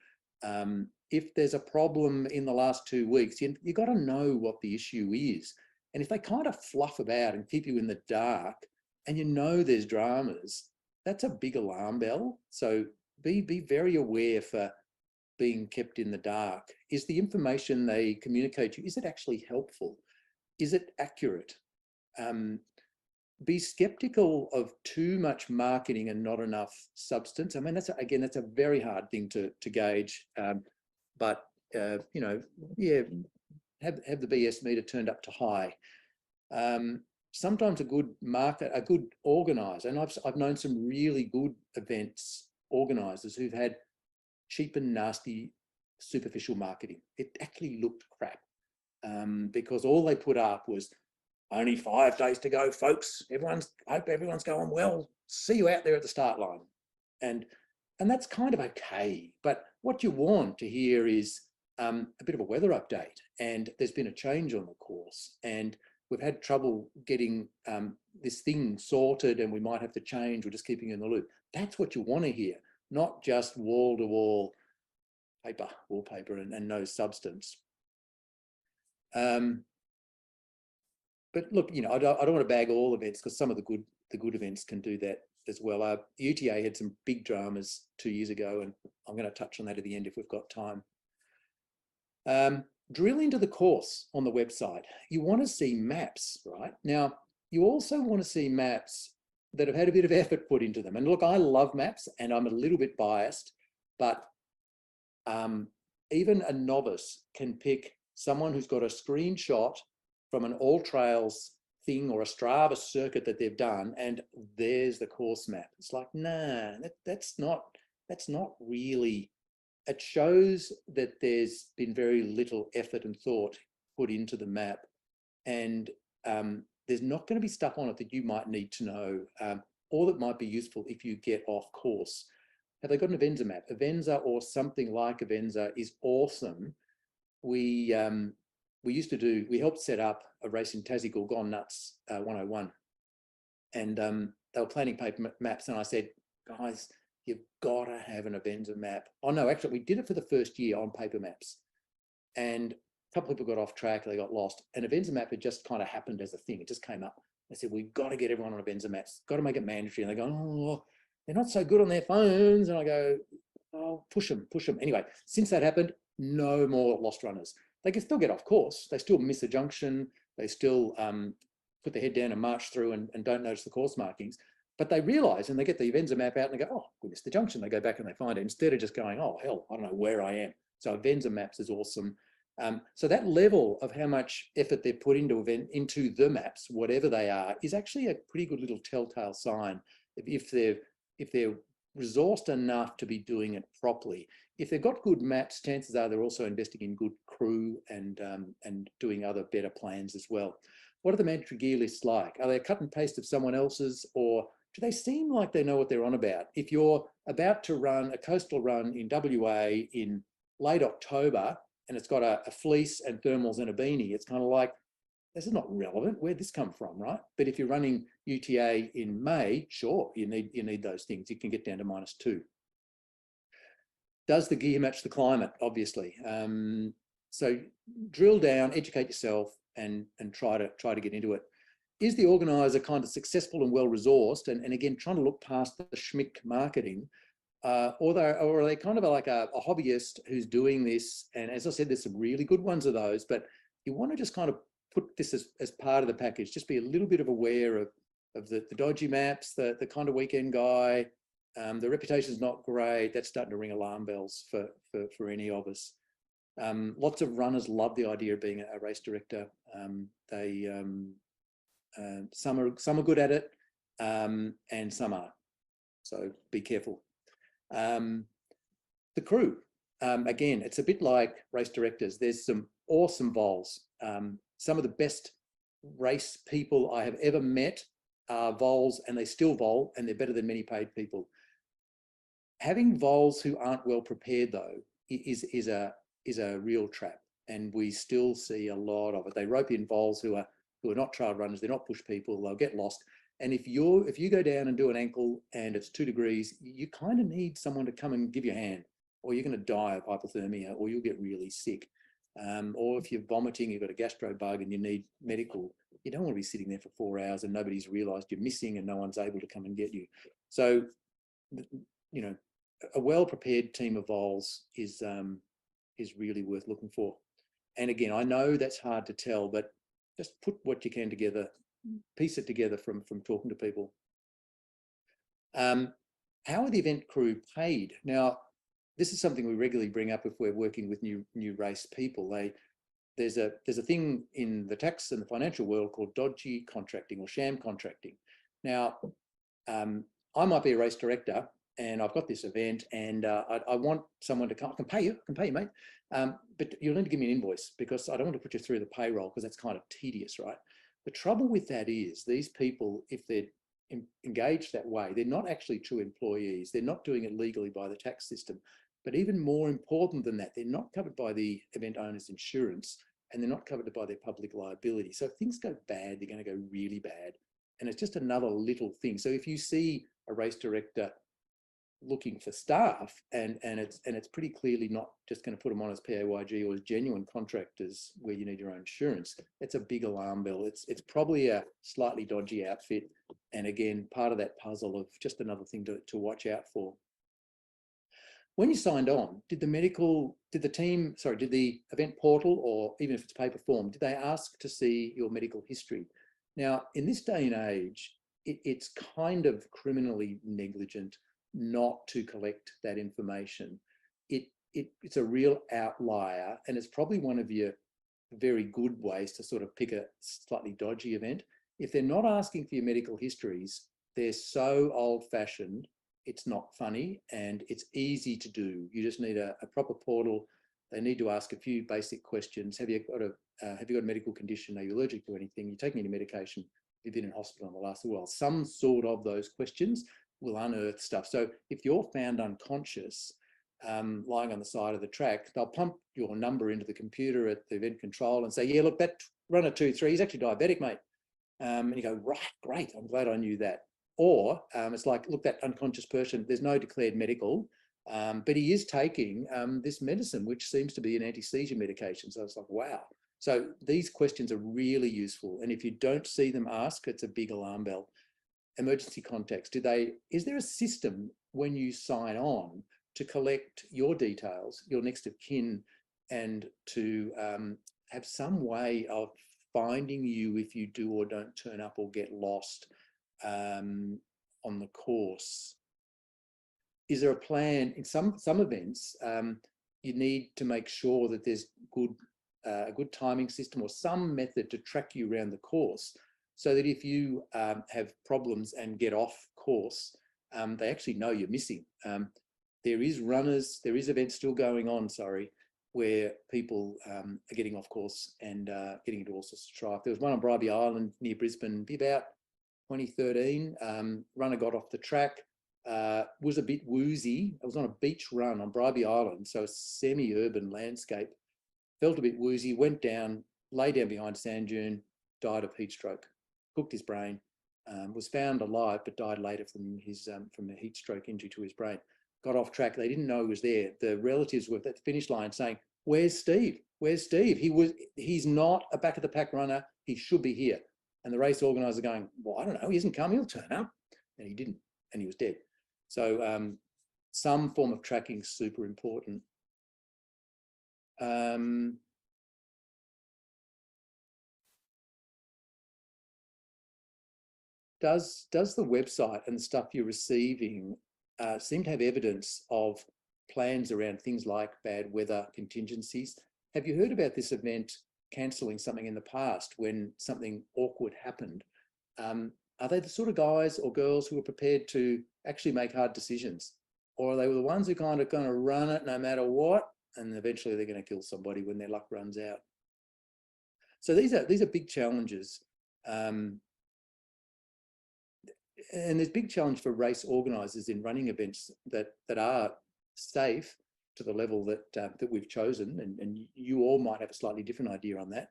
If there's a problem in the last 2 weeks, you got to know what the issue is. And if they kind of fluff about and keep you in the dark, and you know there's dramas, that's a big alarm bell. So be very aware for being kept in the dark. Is the information they communicate to you, is it actually helpful? Is it accurate? Be skeptical of too much marketing and not enough substance. I mean, that's a very hard thing to gauge. But you know, yeah, have the BS meter turned up to high. Sometimes a good organizer, and I've known some really good events organizers who've had cheap and nasty superficial marketing. It actually looked crap because all they put up was only 5 days to go, folks. Hope everyone's going well. See you out there at the start line. And that's kind of okay. But what you want to hear is a bit of a weather update. And there's been a change on the course. And we've had trouble getting this thing sorted, and we might have to change. We're just keeping you in the loop. That's what you want to hear, not just wall-to-wall wallpaper and no substance. But look, you know, I don't want to bag all events, because some of the good events can do that as well. UTA had some big dramas 2 years ago, and I'm going to touch on that at the end if we've got time. Drill into the course on the website. You want to see maps, right? Now, you also want to see maps that have had a bit of effort put into them. And look, I love maps, and I'm a little bit biased, but even a novice can pick someone who's got a screenshot from an all trails thing or a Strava circuit that they've done, and there's the course map. It's like, nah, that's not really. It shows that there's been very little effort and thought put into the map, and there's not going to be stuff on it that you might need to know, or that might be useful if you get off course. Have they got an Avenza map? Avenza or something like Avenza is awesome. We helped set up a race in Tassie called Gone Nuts 101, and they were planning paper maps, and I said, guys, you've got to have an Avenza map. Oh no, actually we did it for the first year on paper maps, and a couple of people got off track, they got lost, and Avenza map had just kind of happened as a thing. It just came up. They said, we've got to get everyone on Avenza maps, got to make it mandatory. And they go, oh, they're not so good on their phones. And I go, oh, push them. Anyway, since that happened, no more lost runners. They can still get off course. They still miss a junction. They still put their head down and march through and don't notice the course markings. But they realise, and they get the Avenza map out and they go, oh, we missed the junction. They go back and they find it, instead of just going, oh, hell, I don't know where I am. So Avenza maps is awesome. So that level of how much effort they've put into the maps, whatever they are, is actually a pretty good little telltale sign if they're resourced enough to be doing it properly. If they've got good maps, chances are they're also investing in good crew and doing other better plans as well. What are the mandatory gear lists like? Are they a cut and paste of someone else's, or do they seem like they know what they're on about? If you're about to run a coastal run in WA in late October and it's got a fleece and thermals and a beanie, it's kind of like, this is not relevant. Where'd this come from, right? But if you're running UTA in May, sure, you need those things. You can get down to -2. Does the gear match the climate? Obviously. So drill down, educate yourself, and try to get into it. Is the organizer kind of successful and well resourced, and again trying to look past the schmick marketing, or are they kind of like a hobbyist who's doing this? And as I said, there's some really good ones of those, but you want to just kind of put this as part of the package. Just be a little bit of aware of the dodgy maps, the kind of weekend guy, The reputation is not great. That's starting to ring alarm bells for any of us. Lots of runners love the idea of being a race director. Some are good at it, and some aren't. So be careful. The crew, again, it's a bit like race directors. There's some awesome vols. Some of the best race people I have ever met are vols, and they still vol, and they're better than many paid people. Having vols who aren't well prepared, though, is a real trap, and we still see a lot of it. They rope in vols who are not trail runners. They're not push people. They'll get lost. And if you go down and do an ankle and it's 2 degrees, you kind of need someone to come and give you a hand, or you're going to die of hypothermia, or you'll get really sick. Or if you're vomiting, you've got a gastro bug and you need medical, you don't want to be sitting there for 4 hours and nobody's realised you're missing and no one's able to come and get you. So, you know, a well-prepared team of vols is really worth looking for. And again, I know that's hard to tell, but just put what you can together, piece it together from talking to people. How are the event crew paid? Now, this is something we regularly bring up if we're working with new race people. There's a thing in the tax and the financial world called dodgy contracting or sham contracting. Now, I might be a race director and I've got this event and I want someone to come. I can pay you, mate. But you'll need to give me an invoice because I don't want to put you through the payroll because that's kind of tedious, right? The trouble with that is these people, if they're engaged that way, they're not actually true employees. They're not doing it legally by the tax system. But even more important than that, they're not covered by the event owner's insurance and they're not covered by their public liability. So if things go bad, they're going to go really bad. And it's just another little thing. So if you see a race director looking for staff and it's pretty clearly not just going to put them on as PAYG or as genuine contractors where you need your own insurance, it's a big alarm bell. It's probably a slightly dodgy outfit. And again, part of that puzzle of just another thing to watch out for. When you signed on, did the event portal, or even if it's paper form, did they ask to see your medical history? Now, in this day and age, it's kind of criminally negligent not to collect that information. It's a real outlier, and it's probably one of your very good ways to sort of pick a slightly dodgy event. If they're not asking for your medical histories, they're so old-fashioned, it's not funny, and it's easy to do. You just need a proper portal. They need to ask a few basic questions. Have you got a medical condition? Are you allergic to anything? You're taking any medication? Have you been in hospital in the last while? Some sort of those questions will unearth stuff. So if you're found unconscious, lying on the side of the track, they'll pump your number into the computer at the event control and say, yeah, look, that runner 2-3, he's actually diabetic, mate. And you go, right, great, I'm glad I knew that. Or it's like, look, that unconscious person, there's no declared medical, but he is taking this medicine, which seems to be an anti-seizure medication. So it's like, wow. So these questions are really useful. And if you don't see them asked, it's a big alarm bell. Emergency contacts, is there a system when you sign on to collect your details, your next of kin, and to have some way of finding you if you do or don't turn up or get lost on the course? Is there a plan? In some events, you need to make sure that there's a good timing system or some method to track you around the course, so that if you have problems and get off course, they actually know you're missing. There is events still going on, where people are getting off course and getting into all sorts of strife. There was one on Bribie Island near Brisbane, about 2013. Runner got off the track, was a bit woozy. It was on a beach run on Bribie Island, so a semi-urban landscape. Felt a bit woozy, went down, lay down behind a sand dune, died of heat stroke, cooked his brain, was found alive but died later from a heat stroke injury to his brain. Got off track. They didn't know he was there. The relatives were at the finish line saying, "Where's Steve? Where's Steve? He's not a back of the pack runner. He should be here." And the race organizer going, "Well, I don't know. He hasn't come. He'll turn up." And he didn't, and he was dead. So some form of tracking is super important. Does the website and the stuff you're receiving seem to have evidence of plans around things like bad weather contingencies. Have you heard about this event cancelling something in the past when something awkward happened? Are they the sort of guys or girls who are prepared to actually make hard decisions? Or are they the ones who kind of going to run it no matter what, and eventually they're going to kill somebody when their luck runs out? So these are big challenges. And there's big challenge for race organisers in running events that are safe to the level that that we've chosen, and you all might have a slightly different idea on that.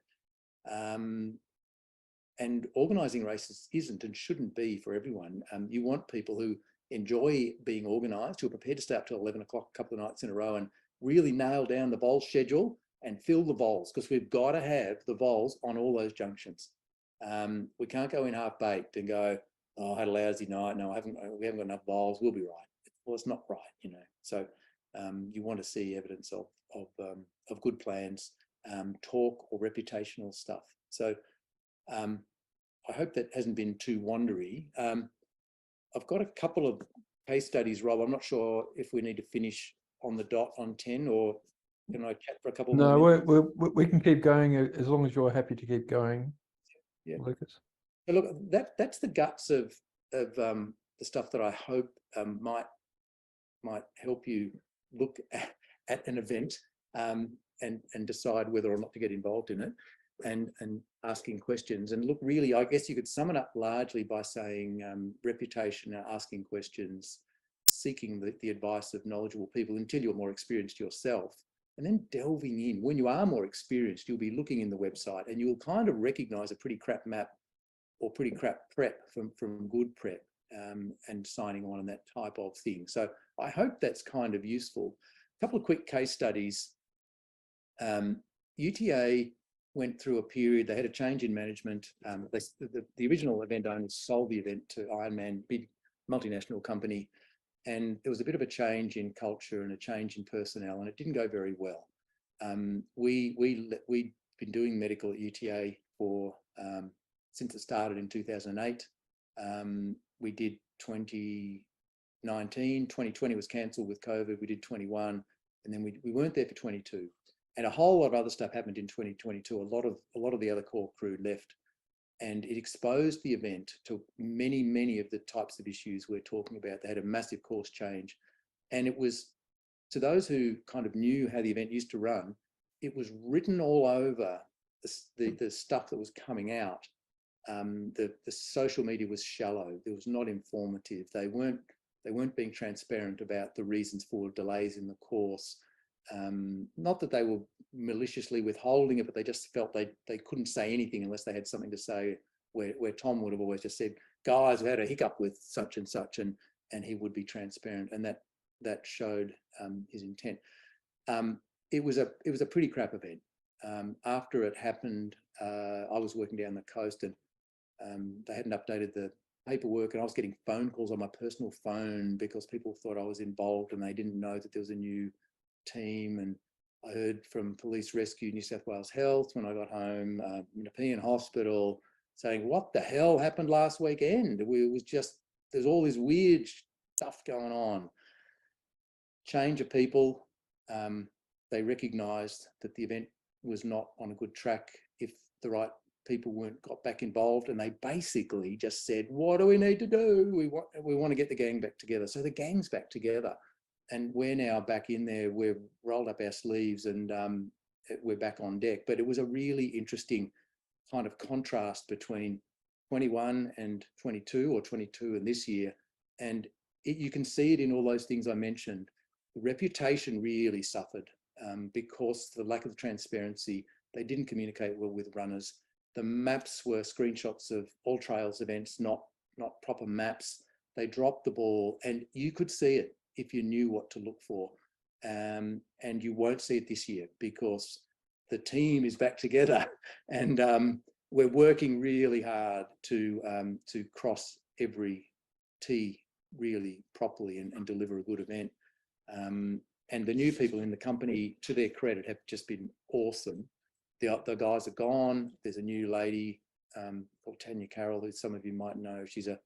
And organising races isn't and shouldn't be for everyone. You want people who enjoy being organised, who are prepared to stay up till 11 o'clock a couple of nights in a row and really nail down the bowl schedule and fill the bowls, because we've got to have the bowls on all those junctions. We can't go in half baked and go, oh, I had a lousy night. No, we haven't got enough bowls. We'll be right. Well, it's not right, you know. So you want to see evidence of good plans, talk or reputational stuff. So I hope that hasn't been too wandery. I've got a couple of case studies, Rob. I'm not sure if we need to finish on the dot on 10, or can I chat for a couple more minutes? No, we can keep going as long as you're happy to keep going, Yeah. Lucas. So look, that's the guts of the stuff that I hope might help you look at an event and decide whether or not to get involved in it, and asking questions. And look, really, I guess you could sum it up largely by saying reputation, asking questions, seeking the advice of knowledgeable people until you're more experienced yourself, and then delving in. When you are more experienced, you'll be looking in the website and you'll kind of recognize a pretty crap map or pretty crap prep from good prep, and signing on and that type of thing. So I hope that's kind of useful. A couple of quick case studies. UTA went through a period, they had a change in management. The original event owners sold the event to Ironman, big multinational company, and there was a bit of a change in culture and a change in personnel, and it didn't go very well. We'd been doing medical at UTA for since it started in 2008. We did 2019, 2020 was cancelled with COVID. We did 21, and then we weren't there for 22. And a whole lot of other stuff happened in 2022. A lot of the other core crew left, and it exposed the event to many of the types of issues we're talking about. They had a massive course change, and it was, to those who kind of knew how the event used to run, it was written all over the stuff that was coming out. The social media was shallow. It was not informative. They weren't being transparent about the reasons for delays in the course. Not that they were maliciously withholding it, but they just felt they couldn't say anything unless they had something to say, where Tom would have always just said, guys, we had a hiccup with such and such, and he would be transparent, and that showed his intent. It was a pretty crap event. After it happened, I was working down the coast, and they hadn't updated the paperwork, and I was getting phone calls on my personal phone because people thought I was involved and they didn't know that there was a new team. And I heard from Police Rescue New South Wales Health when I got home, Nepean Hospital, saying, what the hell happened last weekend? There's all this weird stuff going on. Change of people. They recognised that the event was not on a good track if the right people got back involved, and they basically just said, what do we need to do? We want to get the gang back together. So the gang's back together, and we're now back in there. We've rolled up our sleeves, and we're back on deck. But it was a really interesting kind of contrast between 21 and 22, or 22 and this year. And you can see it in all those things I mentioned. The reputation really suffered because of the lack of transparency. They didn't communicate well with runners. The maps were screenshots of All Trails events, not proper maps. They dropped the ball, and you could see it if you knew what to look for. And you won't see it this year because the team is back together, and we're working really hard to cross every T really properly and deliver a good event. And the new people in the company, to their credit, have just been awesome. The guys are gone. There's a new lady called Tanya Carroll, who some of you might know. She's a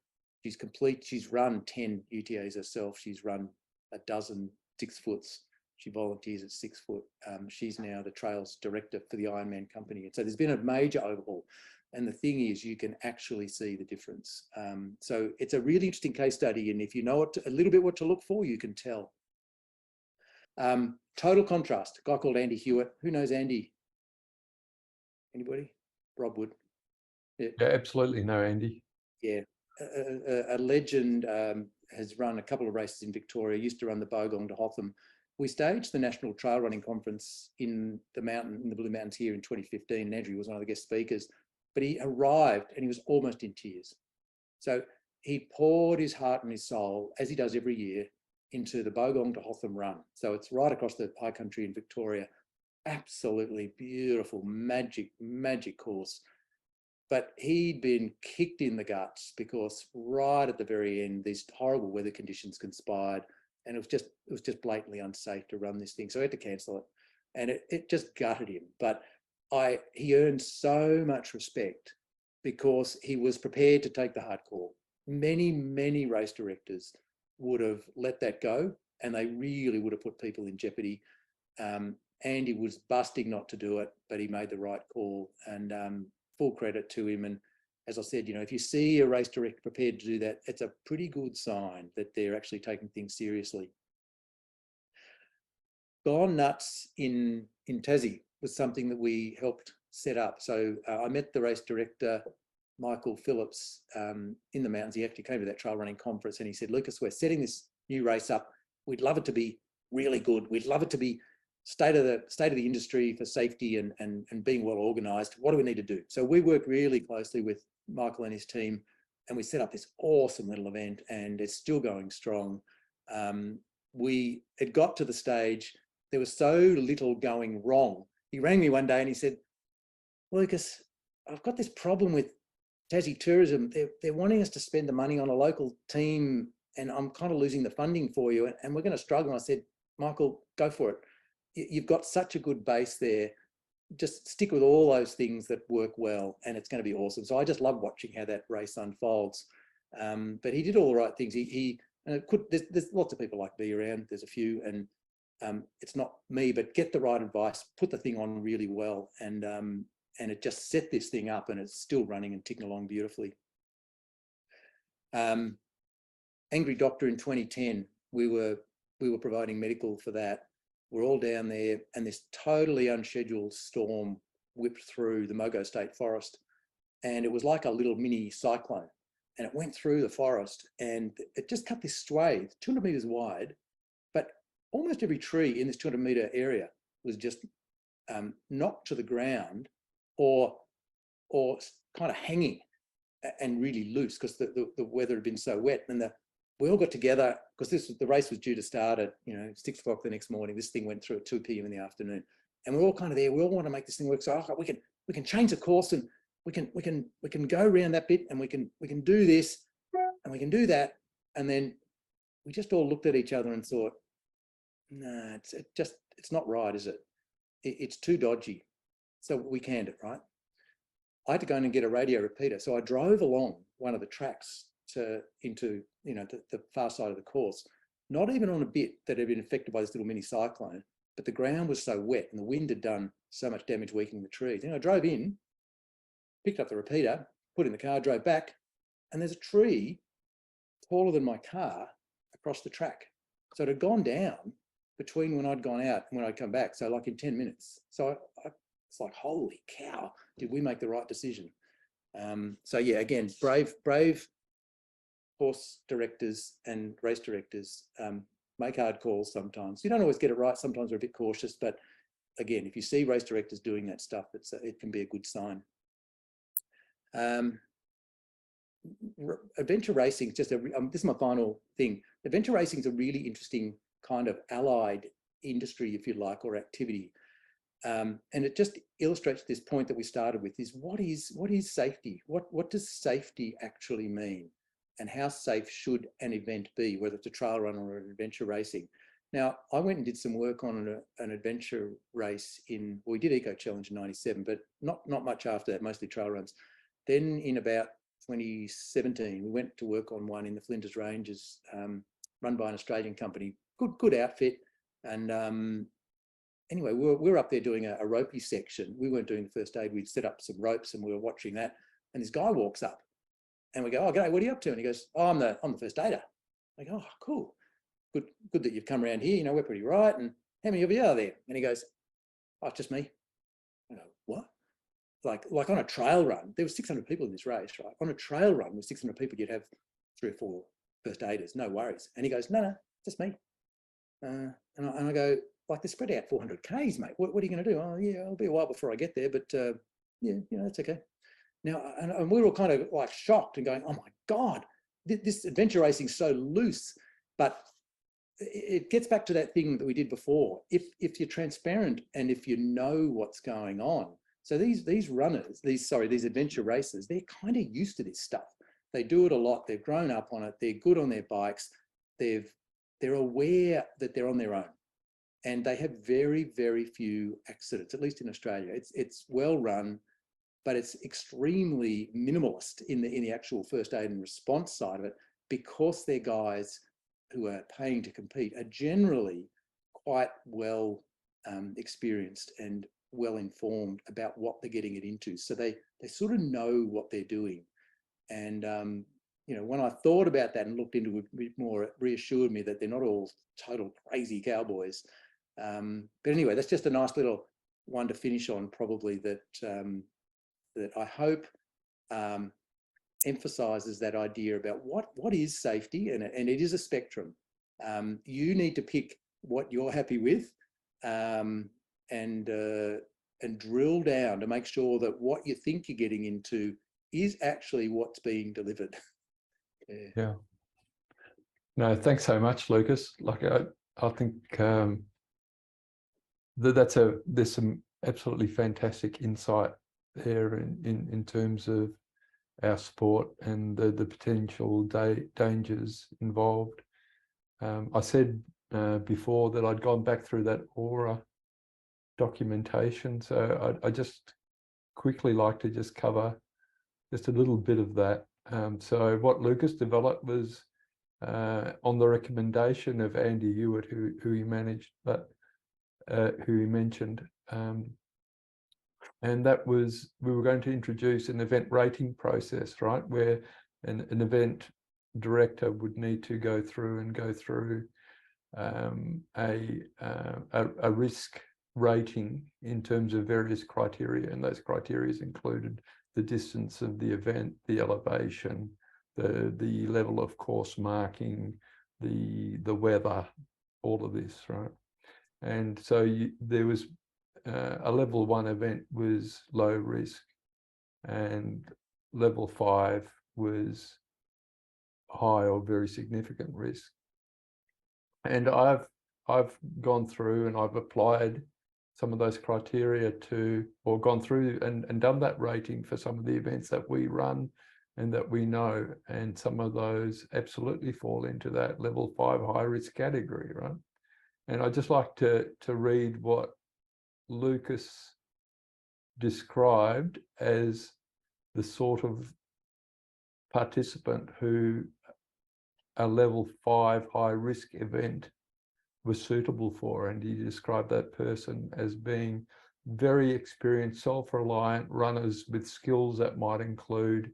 She's complete. She's run 10 UTAs herself. She's run a dozen 6 foots. She volunteers at 6 foot. She's now the trails director for the Ironman company. And so there's been a major overhaul. And the thing is, you can actually see the difference. So it's a really interesting case study. And if you know a little bit what to look for, you can tell. Total contrast, a guy called Andy Hewitt. Who knows Andy? Anybody? Rob Wood. Yeah, absolutely. No, Andy. Yeah, a legend, has run a couple of races in Victoria, used to run the Bogong to Hotham. We staged the National Trail Running Conference in the Blue Mountains here in 2015, and Andrew was one of the guest speakers. But he arrived and he was almost in tears. So he poured his heart and his soul, as he does every year, into the Bogong to Hotham run. So it's right across the high country in Victoria. Absolutely beautiful, magic course. But he'd been kicked in the guts because right at the very end, these horrible weather conditions conspired, and it was just blatantly unsafe to run this thing. So I had to cancel it, and it just gutted him. But he earned so much respect because he was prepared to take the hard call. Many race directors would have let that go, and they really would have put people in jeopardy. Andy was busting not to do it, but he made the right call, and full credit to him. And as I said, if you see a race director prepared to do that, it's a pretty good sign that they're actually taking things seriously. Gone Nuts in Tassie was something that we helped set up. So I met the race director, Michael Phillips, in the mountains. He actually came to that trail running conference and he said, Lucas, we're setting this new race up. We'd love it to be really good. We'd love it to be state of the industry for safety and being well organised. What do we need to do? So we worked really closely with Michael and his team, and we set up this awesome little event, and it's still going strong. It got to the stage, there was so little going wrong. He rang me one day and he said, Lucas, I've got this problem with Tassie Tourism. They're wanting us to spend the money on a local team, and I'm kind of losing the funding for you, and we're going to struggle. And I said, Michael, go for it. You've got such a good base there. Just stick with all those things that work well, and it's going to be awesome. So I just love watching how that race unfolds. But he did all the right things. There's lots of people like me around. There's a few, and it's not me, but get the right advice, put the thing on really well, and it just set this thing up, and it's still running and ticking along beautifully. Angry Doctor in 2010, we were providing medical for that. We're all down there, and this totally unscheduled storm whipped through the Mogo State Forest, and it was like a little mini cyclone, and it went through the forest, and it just cut this swathe 200 meters wide, but almost every tree in this 200 meter area was just knocked to the ground or kind of hanging and really loose because the weather had been so wet. And we all got together because the race was due to start at 6 o'clock the next morning. This thing went through at 2 p.m. in the afternoon, and we're all kind of there. We all want to make this thing work. So we can change the course, and we can go around that bit, and we can do this, and we can do that. And then we just all looked at each other and thought, no, it's not right, is it? It's too dodgy. So we canned it, right? I had to go in and get a radio repeater. So I drove along one of the tracks into the far side of the course, not even on a bit that had been affected by this little mini cyclone, but the ground was so wet and the wind had done so much damage weakening the trees. I drove in, picked up the repeater, put it in the car, drove back, and there's a tree taller than my car across the track. So it had gone down between when I'd gone out and when I'd come back. So like in 10 minutes. So it's like, holy cow, did we make the right decision? So yeah, again, brave horse directors and race directors make hard calls sometimes. You don't always get it right. Sometimes we're a bit cautious, but again, if you see race directors doing that stuff, it can be a good sign. Adventure racing, this is my final thing. Adventure racing is a really interesting kind of allied industry, if you like, or activity. And it just illustrates this point that we started with, is what is safety? What does safety actually mean? And how safe should an event be, whether it's a trail run or an adventure racing? Now, I went and did some work on an adventure race we did Eco Challenge in 97, but not much after that, mostly trail runs. Then in about 2017, we went to work on one in the Flinders Ranges, run by an Australian company. Good outfit. And anyway, we were up there doing a ropey section. We weren't doing the first aid. We'd set up some ropes and we were watching that. And this guy walks up and we go, "Oh, g'day, what are you up to?" And he goes, "Oh, I'm the first aider." I go, "Oh, cool. Good that you've come around here. You know, we're pretty right. And how many of you are there?" And he goes, "Oh, it's just me." I go, "What?" Like on a trail run, there was 600 people in this race, right? On a trail run with 600 people, you'd have 3 or 4 first aiders, no worries. And he goes, "No, just me." And I go, "Like, they're spread out 400 Ks, mate. What are you going to do?" "Oh, yeah, it'll be a while before I get there, but yeah, you know, that's okay." Now, and we were all kind of like shocked and going, "Oh my God, this adventure racing's so loose." But it gets back to that thing that we did before. If you're transparent and if you know what's going on. So these runners, these adventure racers, they're kind of used to this stuff. They do it a lot. They've grown up on it. They're good on their bikes. They're aware that they're on their own, and they have very, very few accidents. At least in Australia, it's well run, but it's extremely minimalist in the actual first aid and response side of it, because they're guys who are paying to compete are generally quite well experienced and well informed about what they're getting it into. So they sort of know what they're doing. And you know, when I thought about that and looked into it a bit more, it reassured me that they're not all total crazy cowboys. But anyway, that's just a nice little one to finish on, probably, that that I hope emphasizes that idea about what is safety, and it is a spectrum. You need to pick what you're happy with, and drill down to make sure that what you think you're getting into is actually what's being delivered. Yeah. No, thanks so much, Lucas. Like, I think there's some absolutely fantastic insight there in terms of our sport and the potential dangers involved. I said before that I'd gone back through that aura documentation, so I just quickly like to just cover just a little bit of that. So what Lucas developed was on the recommendation of Andy Hewitt, who he managed, but who he mentioned, and that was, we were going to introduce an event rating process, right, where an event director would need to go through a risk rating in terms of various criteria, and those criteria included the distance of the event, the elevation, the level of course marking, the weather, all of this, right? And so there was a level 1 event was low risk, and level 5 was high or very significant risk. And I've gone through and I've applied some of those criteria to, or gone through and done that rating for some of the events that we run and that we know, and some of those absolutely fall into that level 5 high risk category, right? And I'd just like to read what Lucas described as the sort of participant who a level 5 high risk event was suitable for. And he described that person as being very experienced, self-reliant runners with skills that might include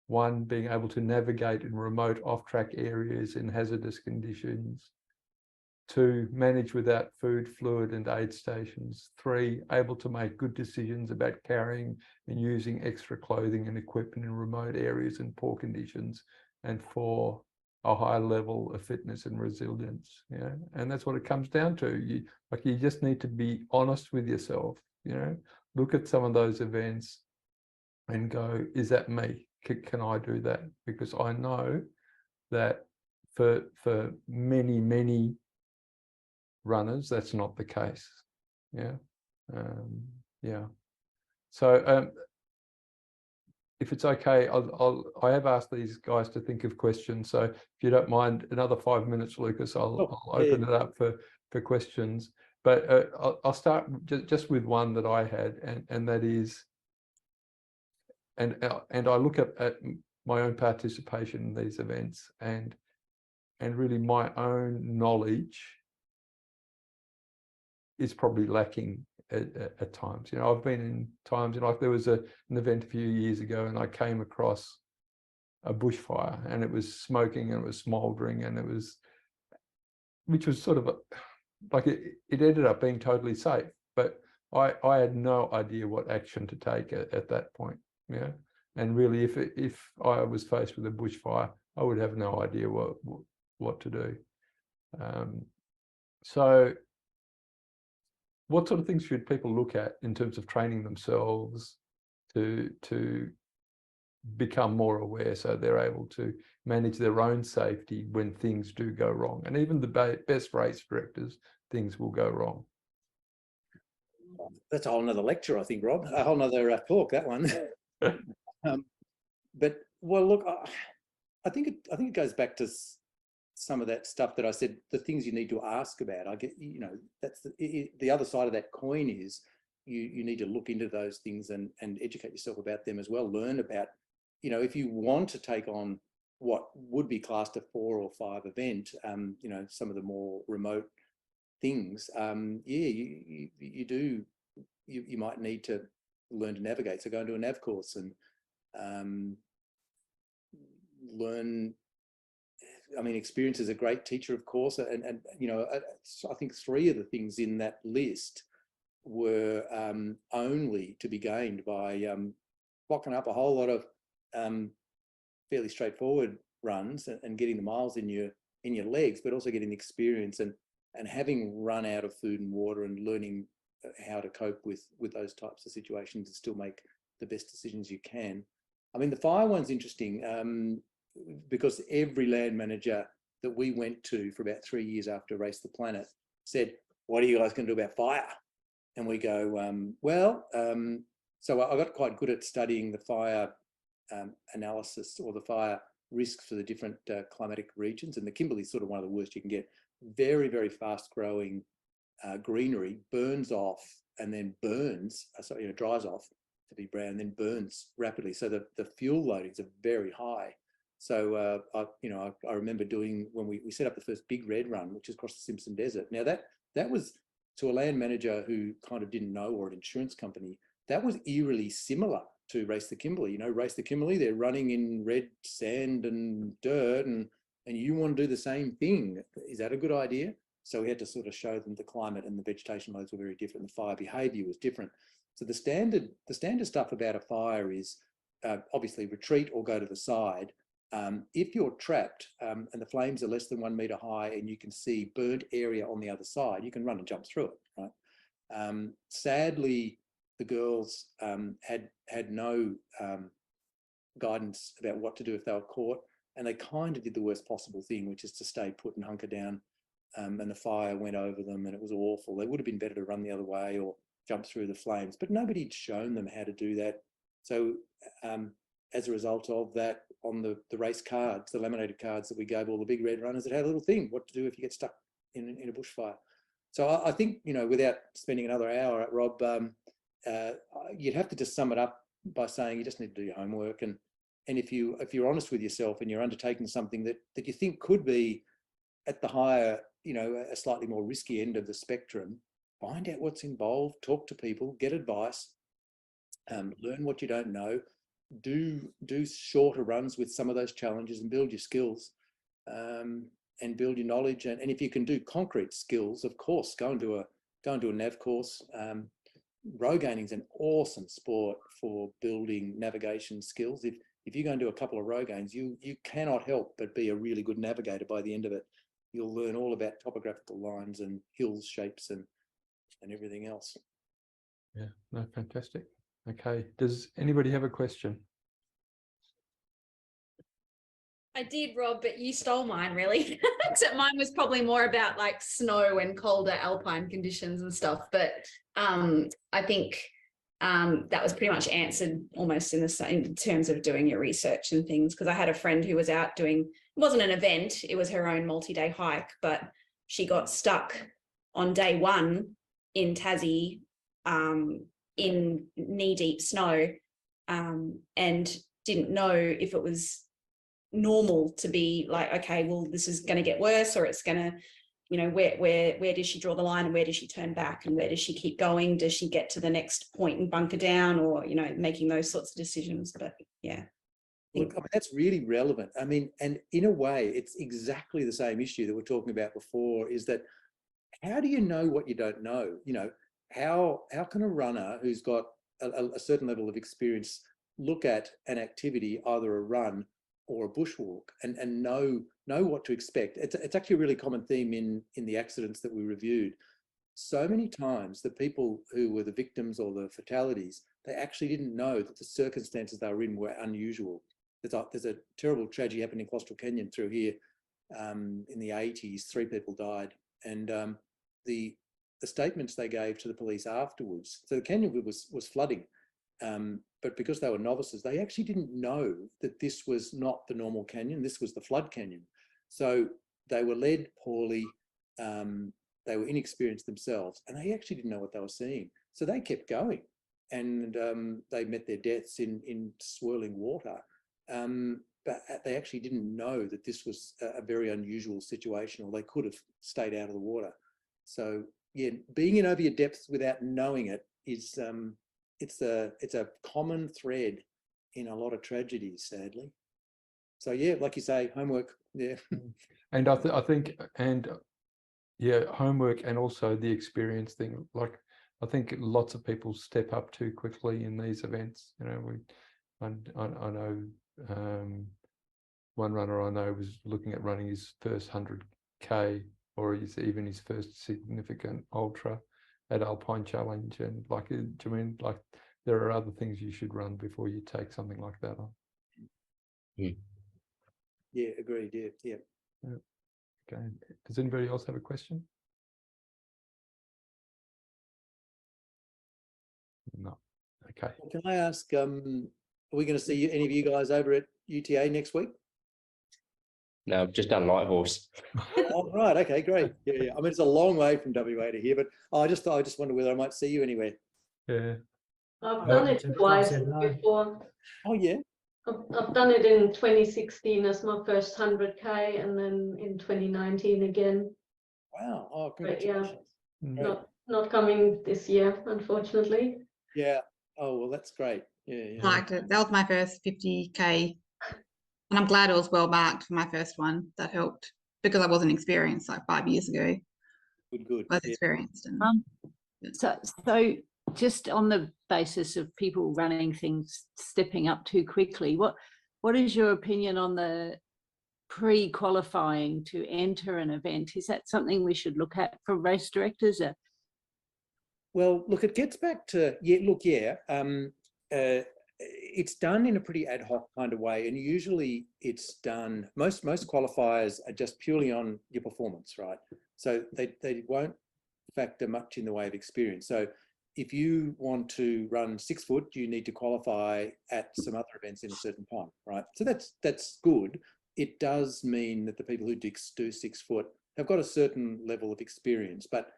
1, being able to navigate in remote off-track areas in hazardous conditions; 2, manage without food, fluid and aid stations; 3, able to make good decisions about carrying and using extra clothing and equipment in remote areas and poor conditions; and 4, a high level of fitness and resilience. Yeah, and that's what it comes down to. You just need to be honest with yourself. You know, look at some of those events and go, is that me? Can I do that? Because I know that for many runners, that's not the case. Yeah. Yeah. So if it's okay, I have asked these guys to think of questions. So if you don't mind, another 5 minutes, Lucas, I'll open it up for questions. But I'll start just with one that I had, and that is, and I look at my own participation in these events, and really my own knowledge is probably lacking at times. You know, I've been in times, you know, like there was an event a few years ago, and I came across a bushfire, and it was smoking and it was smouldering, and it was, which was sort of like it ended up being totally safe, but I had no idea what action to take at that point. Yeah, and really, if I was faced with a bushfire, I would have no idea what to do. So what sort of things should people look at in terms of training themselves to become more aware, so they're able to manage their own safety when things do go wrong? And even the best race directors, things will go wrong. That's a whole nother lecture, I think, Rob. A whole nother talk, that one. But well, look, I think it goes back to some of that stuff that I said, the things you need to ask about. I get, you know, that's the other side of that coin is you need to look into those things and educate yourself about them as well. Learn about, you know, if you want to take on what would be classed a 4 or 5 event, you know, some of the more remote things, yeah, you might need to learn to navigate. So go into a nav course and learn. I mean, experience is a great teacher, of course, and you know, I think 3 of the things in that list were only to be gained by blocking up a whole lot of fairly straightforward runs and getting the miles in your legs, but also getting the experience and having run out of food and water and learning how to cope with those types of situations and still make the best decisions you can. I mean, the fire one's interesting. Because every land manager that we went to for about 3 years after Race the Planet said, what are you guys going to do about fire? And we go, so I got quite good at studying the fire analysis or the fire risks for the different climatic regions. And the Kimberley is sort of one of the worst you can get. Very, very fast growing greenery burns off and then burns, so, you know, dries off to be brown, and then burns rapidly. So the fuel loadings are very high. So I remember doing when we set up the first big red run, which is across the Simpson Desert. Now that was to a land manager who kind of didn't know, or an insurance company, that was eerily similar to Race the Kimberley. You know, Race the Kimberley, they're running in red sand and dirt, and you want to do the same thing. Is that a good idea? So we had to sort of show them the climate and the vegetation loads were very different. The fire behaviour was different. So the standard stuff about a fire is obviously retreat or go to the side. If you're trapped and the flames are less than 1 metre high and you can see burnt area on the other side, you can run and jump through it, right? Sadly, the girls had no guidance about what to do if they were caught, and they kind of did the worst possible thing, which is to stay put and hunker down, and the fire went over them and it was awful. They would have been better to run the other way or jump through the flames, but nobody had shown them how to do that. So as a result of that, on the race cards, the laminated cards that we gave all the big red runners, it had a little thing, what to do if you get stuck in a bushfire. So I think, you know, without spending another hour, Rob, you'd have to just sum it up by saying you just need to do your homework. And if you're honest with yourself and you're undertaking something that you think could be at the higher, you know, a slightly more risky end of the spectrum, find out what's involved, talk to people, get advice, learn what you don't know. Do shorter runs with some of those challenges and build your skills and build your knowledge. And if you can do concrete skills, of course, go and do a nav course. Row gaining is an awesome sport for building navigation skills. If you go and do a couple of row gains, you cannot help but be a really good navigator by the end of it. You'll learn all about topographical lines and hills, shapes, and everything else. Yeah, no, fantastic. Okay, does anybody have a question? I did, Rob, but you stole mine, really. Except mine was probably more about like snow and colder alpine conditions and stuff. But I think that was pretty much answered almost in terms of doing your research and things. Because I had a friend who was out doing, it wasn't an event, it was her own multi-day hike, but she got stuck on day 1 in Tassie in knee-deep snow and didn't know if it was normal to be like, okay, well, this is going to get worse, or it's going to, you know, where does she draw the line, and where does she turn back, and where does she keep going? Does she get to the next point and bunker down, or, you know, making those sorts of decisions? But yeah. Look, I mean, that's really relevant. I mean, and in a way, it's exactly the same issue that we're talking about before, is that how do you know what you don't know? You know, how can a runner who's got a certain level of experience look at an activity, either a run or a bushwalk, and know what to expect? It's actually a really common theme in the accidents that we reviewed. So many times the people who were the victims or the fatalities, they actually didn't know that the circumstances they were in were unusual. There's a terrible tragedy happened in Coastal Canyon through here in the 80s. 3 people died, and the statements they gave to the police afterwards. So the canyon was flooding, but because they were novices, they actually didn't know that this was not the normal canyon. This was the flood canyon. So they were led poorly. They were inexperienced themselves, and they actually didn't know what they were seeing. So they kept going, and they met their deaths in swirling water. But they actually didn't know that this was a very unusual situation, or they could have stayed out of the water. So yeah, being in over your depths without knowing it is it's a common thread in a lot of tragedies, sadly. So yeah, like you say, homework. Yeah. And I think, and yeah, homework, and also the experience thing. Like, I think lots of people step up too quickly in these events. You know, I know one runner I know was looking at running his first 100K, or even his first significant ultra at Alpine Challenge, and like, do you mean like there are other things you should run before you take something like that on? Yeah, agreed. Yeah. Okay. Does anybody else have a question? No. Okay. Well, can I ask, are we going to see any of you guys over at UTA next week? No, I've just done light horse. Oh, right. Okay, great. Yeah. I mean, it's a long way from WA to here, but I just wonder whether I might see you anywhere. Yeah. I've done it twice before. Oh, yeah. I've done it in 2016 as my first 100K, and then in 2019 again. Wow. Oh, congratulations. Yeah, not coming this year, unfortunately. Yeah. Oh, well, that's great. Yeah. Liked it. That was my first 50K. And I'm glad it was well marked for my first one. That helped, because I wasn't experienced like 5 years ago. Good. I was experienced. And So just on the basis of people running things, stepping up too quickly, what is your opinion on the pre-qualifying to enter an event? Is that something we should look at for race directors? Well, look, it gets back to, it's done in a pretty ad hoc kind of way, and usually it's done, most qualifiers are just purely on your performance, right? So they won't factor much in the way of experience. So if you want to run 6 foot, you need to qualify at some other events in a certain time, right? So that's good. It does mean that the people who do 6 foot have got a certain level of experience, but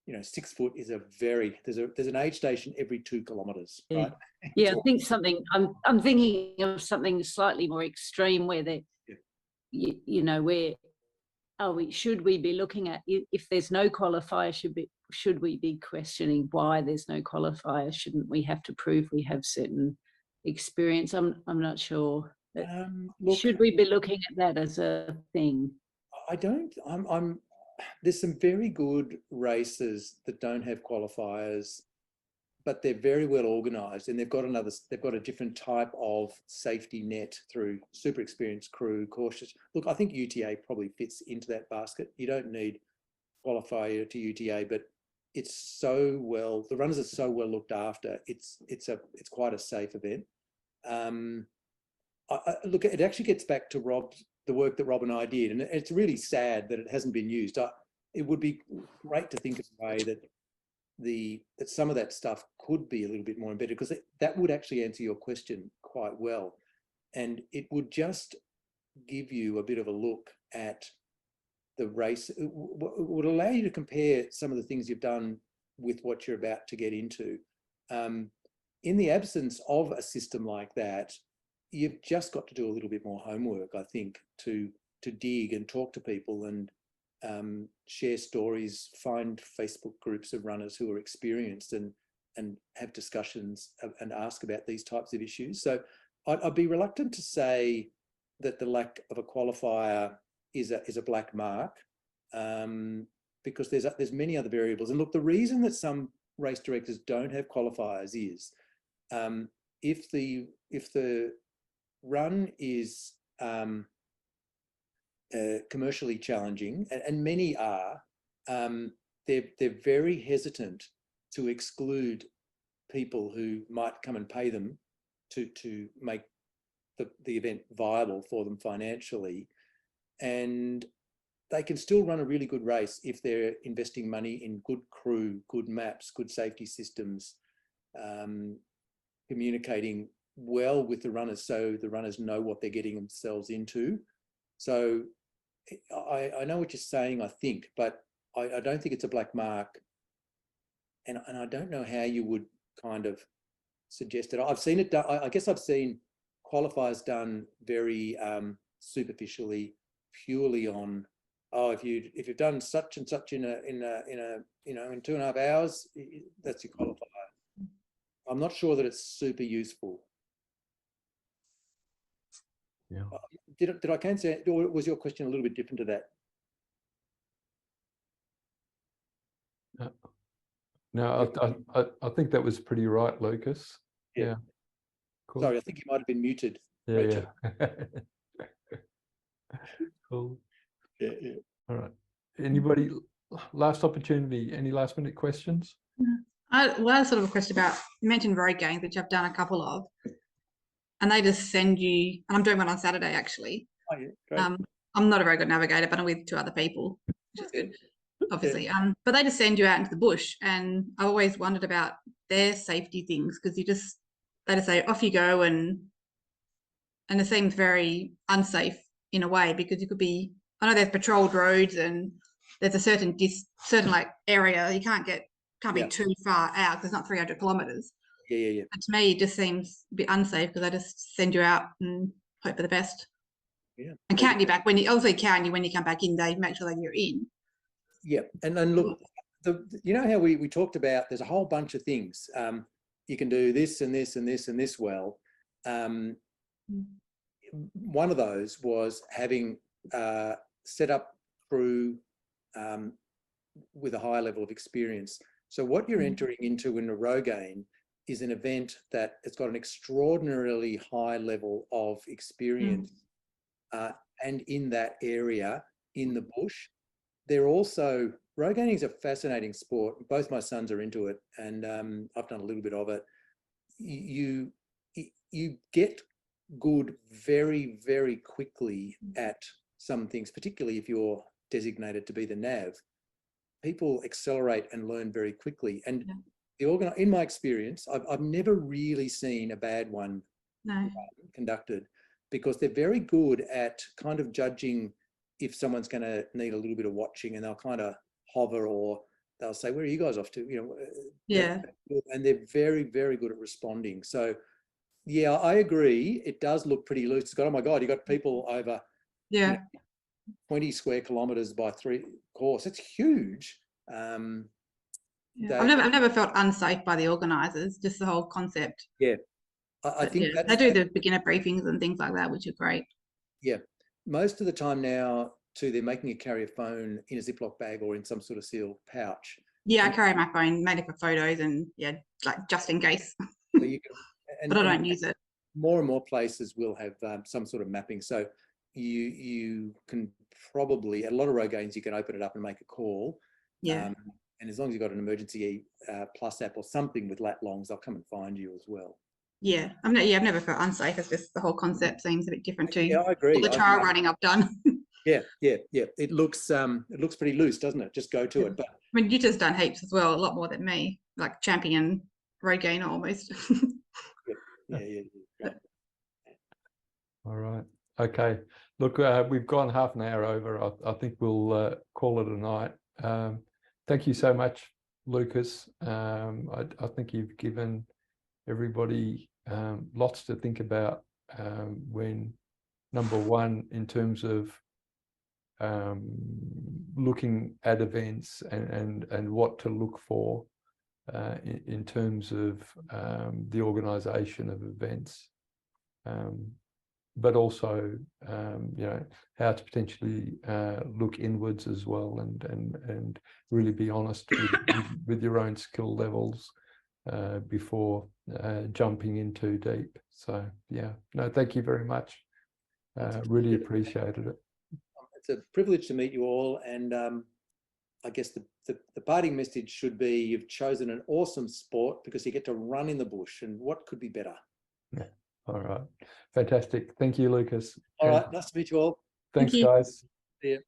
you know, 6 foot is there's an aid station every 2 kilometres, right? Yeah, I think I'm thinking of something slightly more extreme, where you know, where should we be looking at, if there's no qualifier, should we be questioning why there's no qualifier? Shouldn't we have to prove we have certain experience? I'm not sure. Look, should we be looking at that as a thing? I don't. There's some very good races that don't have qualifiers, but they're very well organised, and they've got a different type of safety net through super experienced crew, cautious. Look, I think UTA probably fits into that basket. You don't need qualifier to UTA, but the runners are so well looked after. It's quite a safe event. Look, it actually gets back to the work that Rob and I did, and it's really sad that it hasn't been used. It would be great to think of a way that some of that stuff could be a little bit more embedded, because that would actually answer your question quite well, and it would just give you a bit of a look at the race. It would allow you to compare some of the things you've done with what you're about to get into. In the absence of a system like that, you've just got to do a little bit more homework, I think, to dig and talk to people and share stories, find Facebook groups of runners who are experienced and have discussions and ask about these types of issues. So I'd be reluctant to say that the lack of a qualifier is a black mark, because there's many other variables. And look, the reason that some race directors don't have qualifiers is if the run is commercially challenging, and many are, they're very hesitant to exclude people who might come and pay them to make the event viable for them financially. And they can still run a really good race if they're investing money in good crew, good maps, good safety systems, communicating well with the runners so the runners know what they're getting themselves into. So I know what you're saying, I think, but I don't think it's a black mark. And I don't know how you would kind of suggest it. I've seen it done. I guess I've seen qualifiers done very superficially, purely on, oh, if you've done such and such in 2.5 hours, that's your qualifier. I'm not sure that it's super useful. Yeah. Did I answer, or was your question a little bit different to that? No, I think that was pretty right, Lucas. Yeah. Cool. Sorry, I think you might have been muted. Yeah, Rachel. yeah. Cool. Yeah. All right. Anybody, last opportunity, any last minute questions? I had sort of a question about, you mentioned road games, which I've done a couple of, and they just send you, and I'm doing one on Saturday actually. Oh, yeah, great. I'm not a very good navigator, but I'm with 2 other people, which is good, obviously. But they just send you out into the bush, and I always wondered about their safety things, because they just say off you go, and it seems very unsafe in a way, because you could be, I know there's patrolled roads and there's a certain like area you can't be too far out because it's not 300 kilometers. Yeah. But to me, it just seems a bit unsafe because they just send you out and hope for the best. Yeah. And count you back when you when you come back in, they make sure that you're in. Yeah. And look, you know how we talked about, there's a whole bunch of things. You can do this and this and this and this well. One of those was having set up crew with a high level of experience. So what you're entering into in a Rogaine is an event that it's got an extraordinarily high level of experience and in that area, in the bush. They're also, Rogaining is a fascinating sport. Both my sons are into it, and I've done a little bit of it. You get good very, very quickly at some things, particularly if you're designated to be the nav. People accelerate and learn very quickly. And in my experience, I've never really seen a bad one conducted, because they're very good at kind of judging if someone's going to need a little bit of watching, and they'll kind of hover, or they'll say, where are you guys off to? And they're very, very good at responding. So yeah, I agree. It does look pretty loose. It's got, oh my God, you got people over 20 square kilometers by 3 course. It's huge. I've never felt unsafe by the organisers, just the whole concept. Yeah. I think they do the beginner briefings and things like that, which are great. Yeah. Most of the time now, too, they're making you carry a phone in a Ziploc bag or in some sort of sealed pouch. Yeah, I carry my phone, mainly for photos and like just in case. So you can, but I don't use it. More and more places will have some sort of mapping. So you can probably, at a lot of road games, you can open it up and make a call. Yeah. And as long as you've got an emergency plus app or something with lat longs, they'll come and find you as well. Yeah, I've never felt unsafe. It's just the whole concept seems a bit different too. Yeah, I agree. All the trail running I've done. Yeah. It looks pretty loose, doesn't it? Just go to it. But I mean, you've just done heaps as well, a lot more than me, like champion road gainer almost. Yeah. All right. Okay. Look, we've gone half an hour over. I think we'll call it a night. Thank you so much, Lucas. I think you've given everybody lots to think about when, number one, in terms of looking at events and what to look for in terms of the organisation of events, but also you know, how to potentially look inwards as well, and really be honest with your own skill levels before jumping in too deep. So yeah, no, thank you very much. Really appreciated it. It's a privilege to meet you all, and I guess the parting message should be, you've chosen an awesome sport because you get to run in the bush, and what could be better? Yeah. All right. Fantastic. Thank you, Lucas. All And right. Nice to meet you all. thanks, you. guys. See you.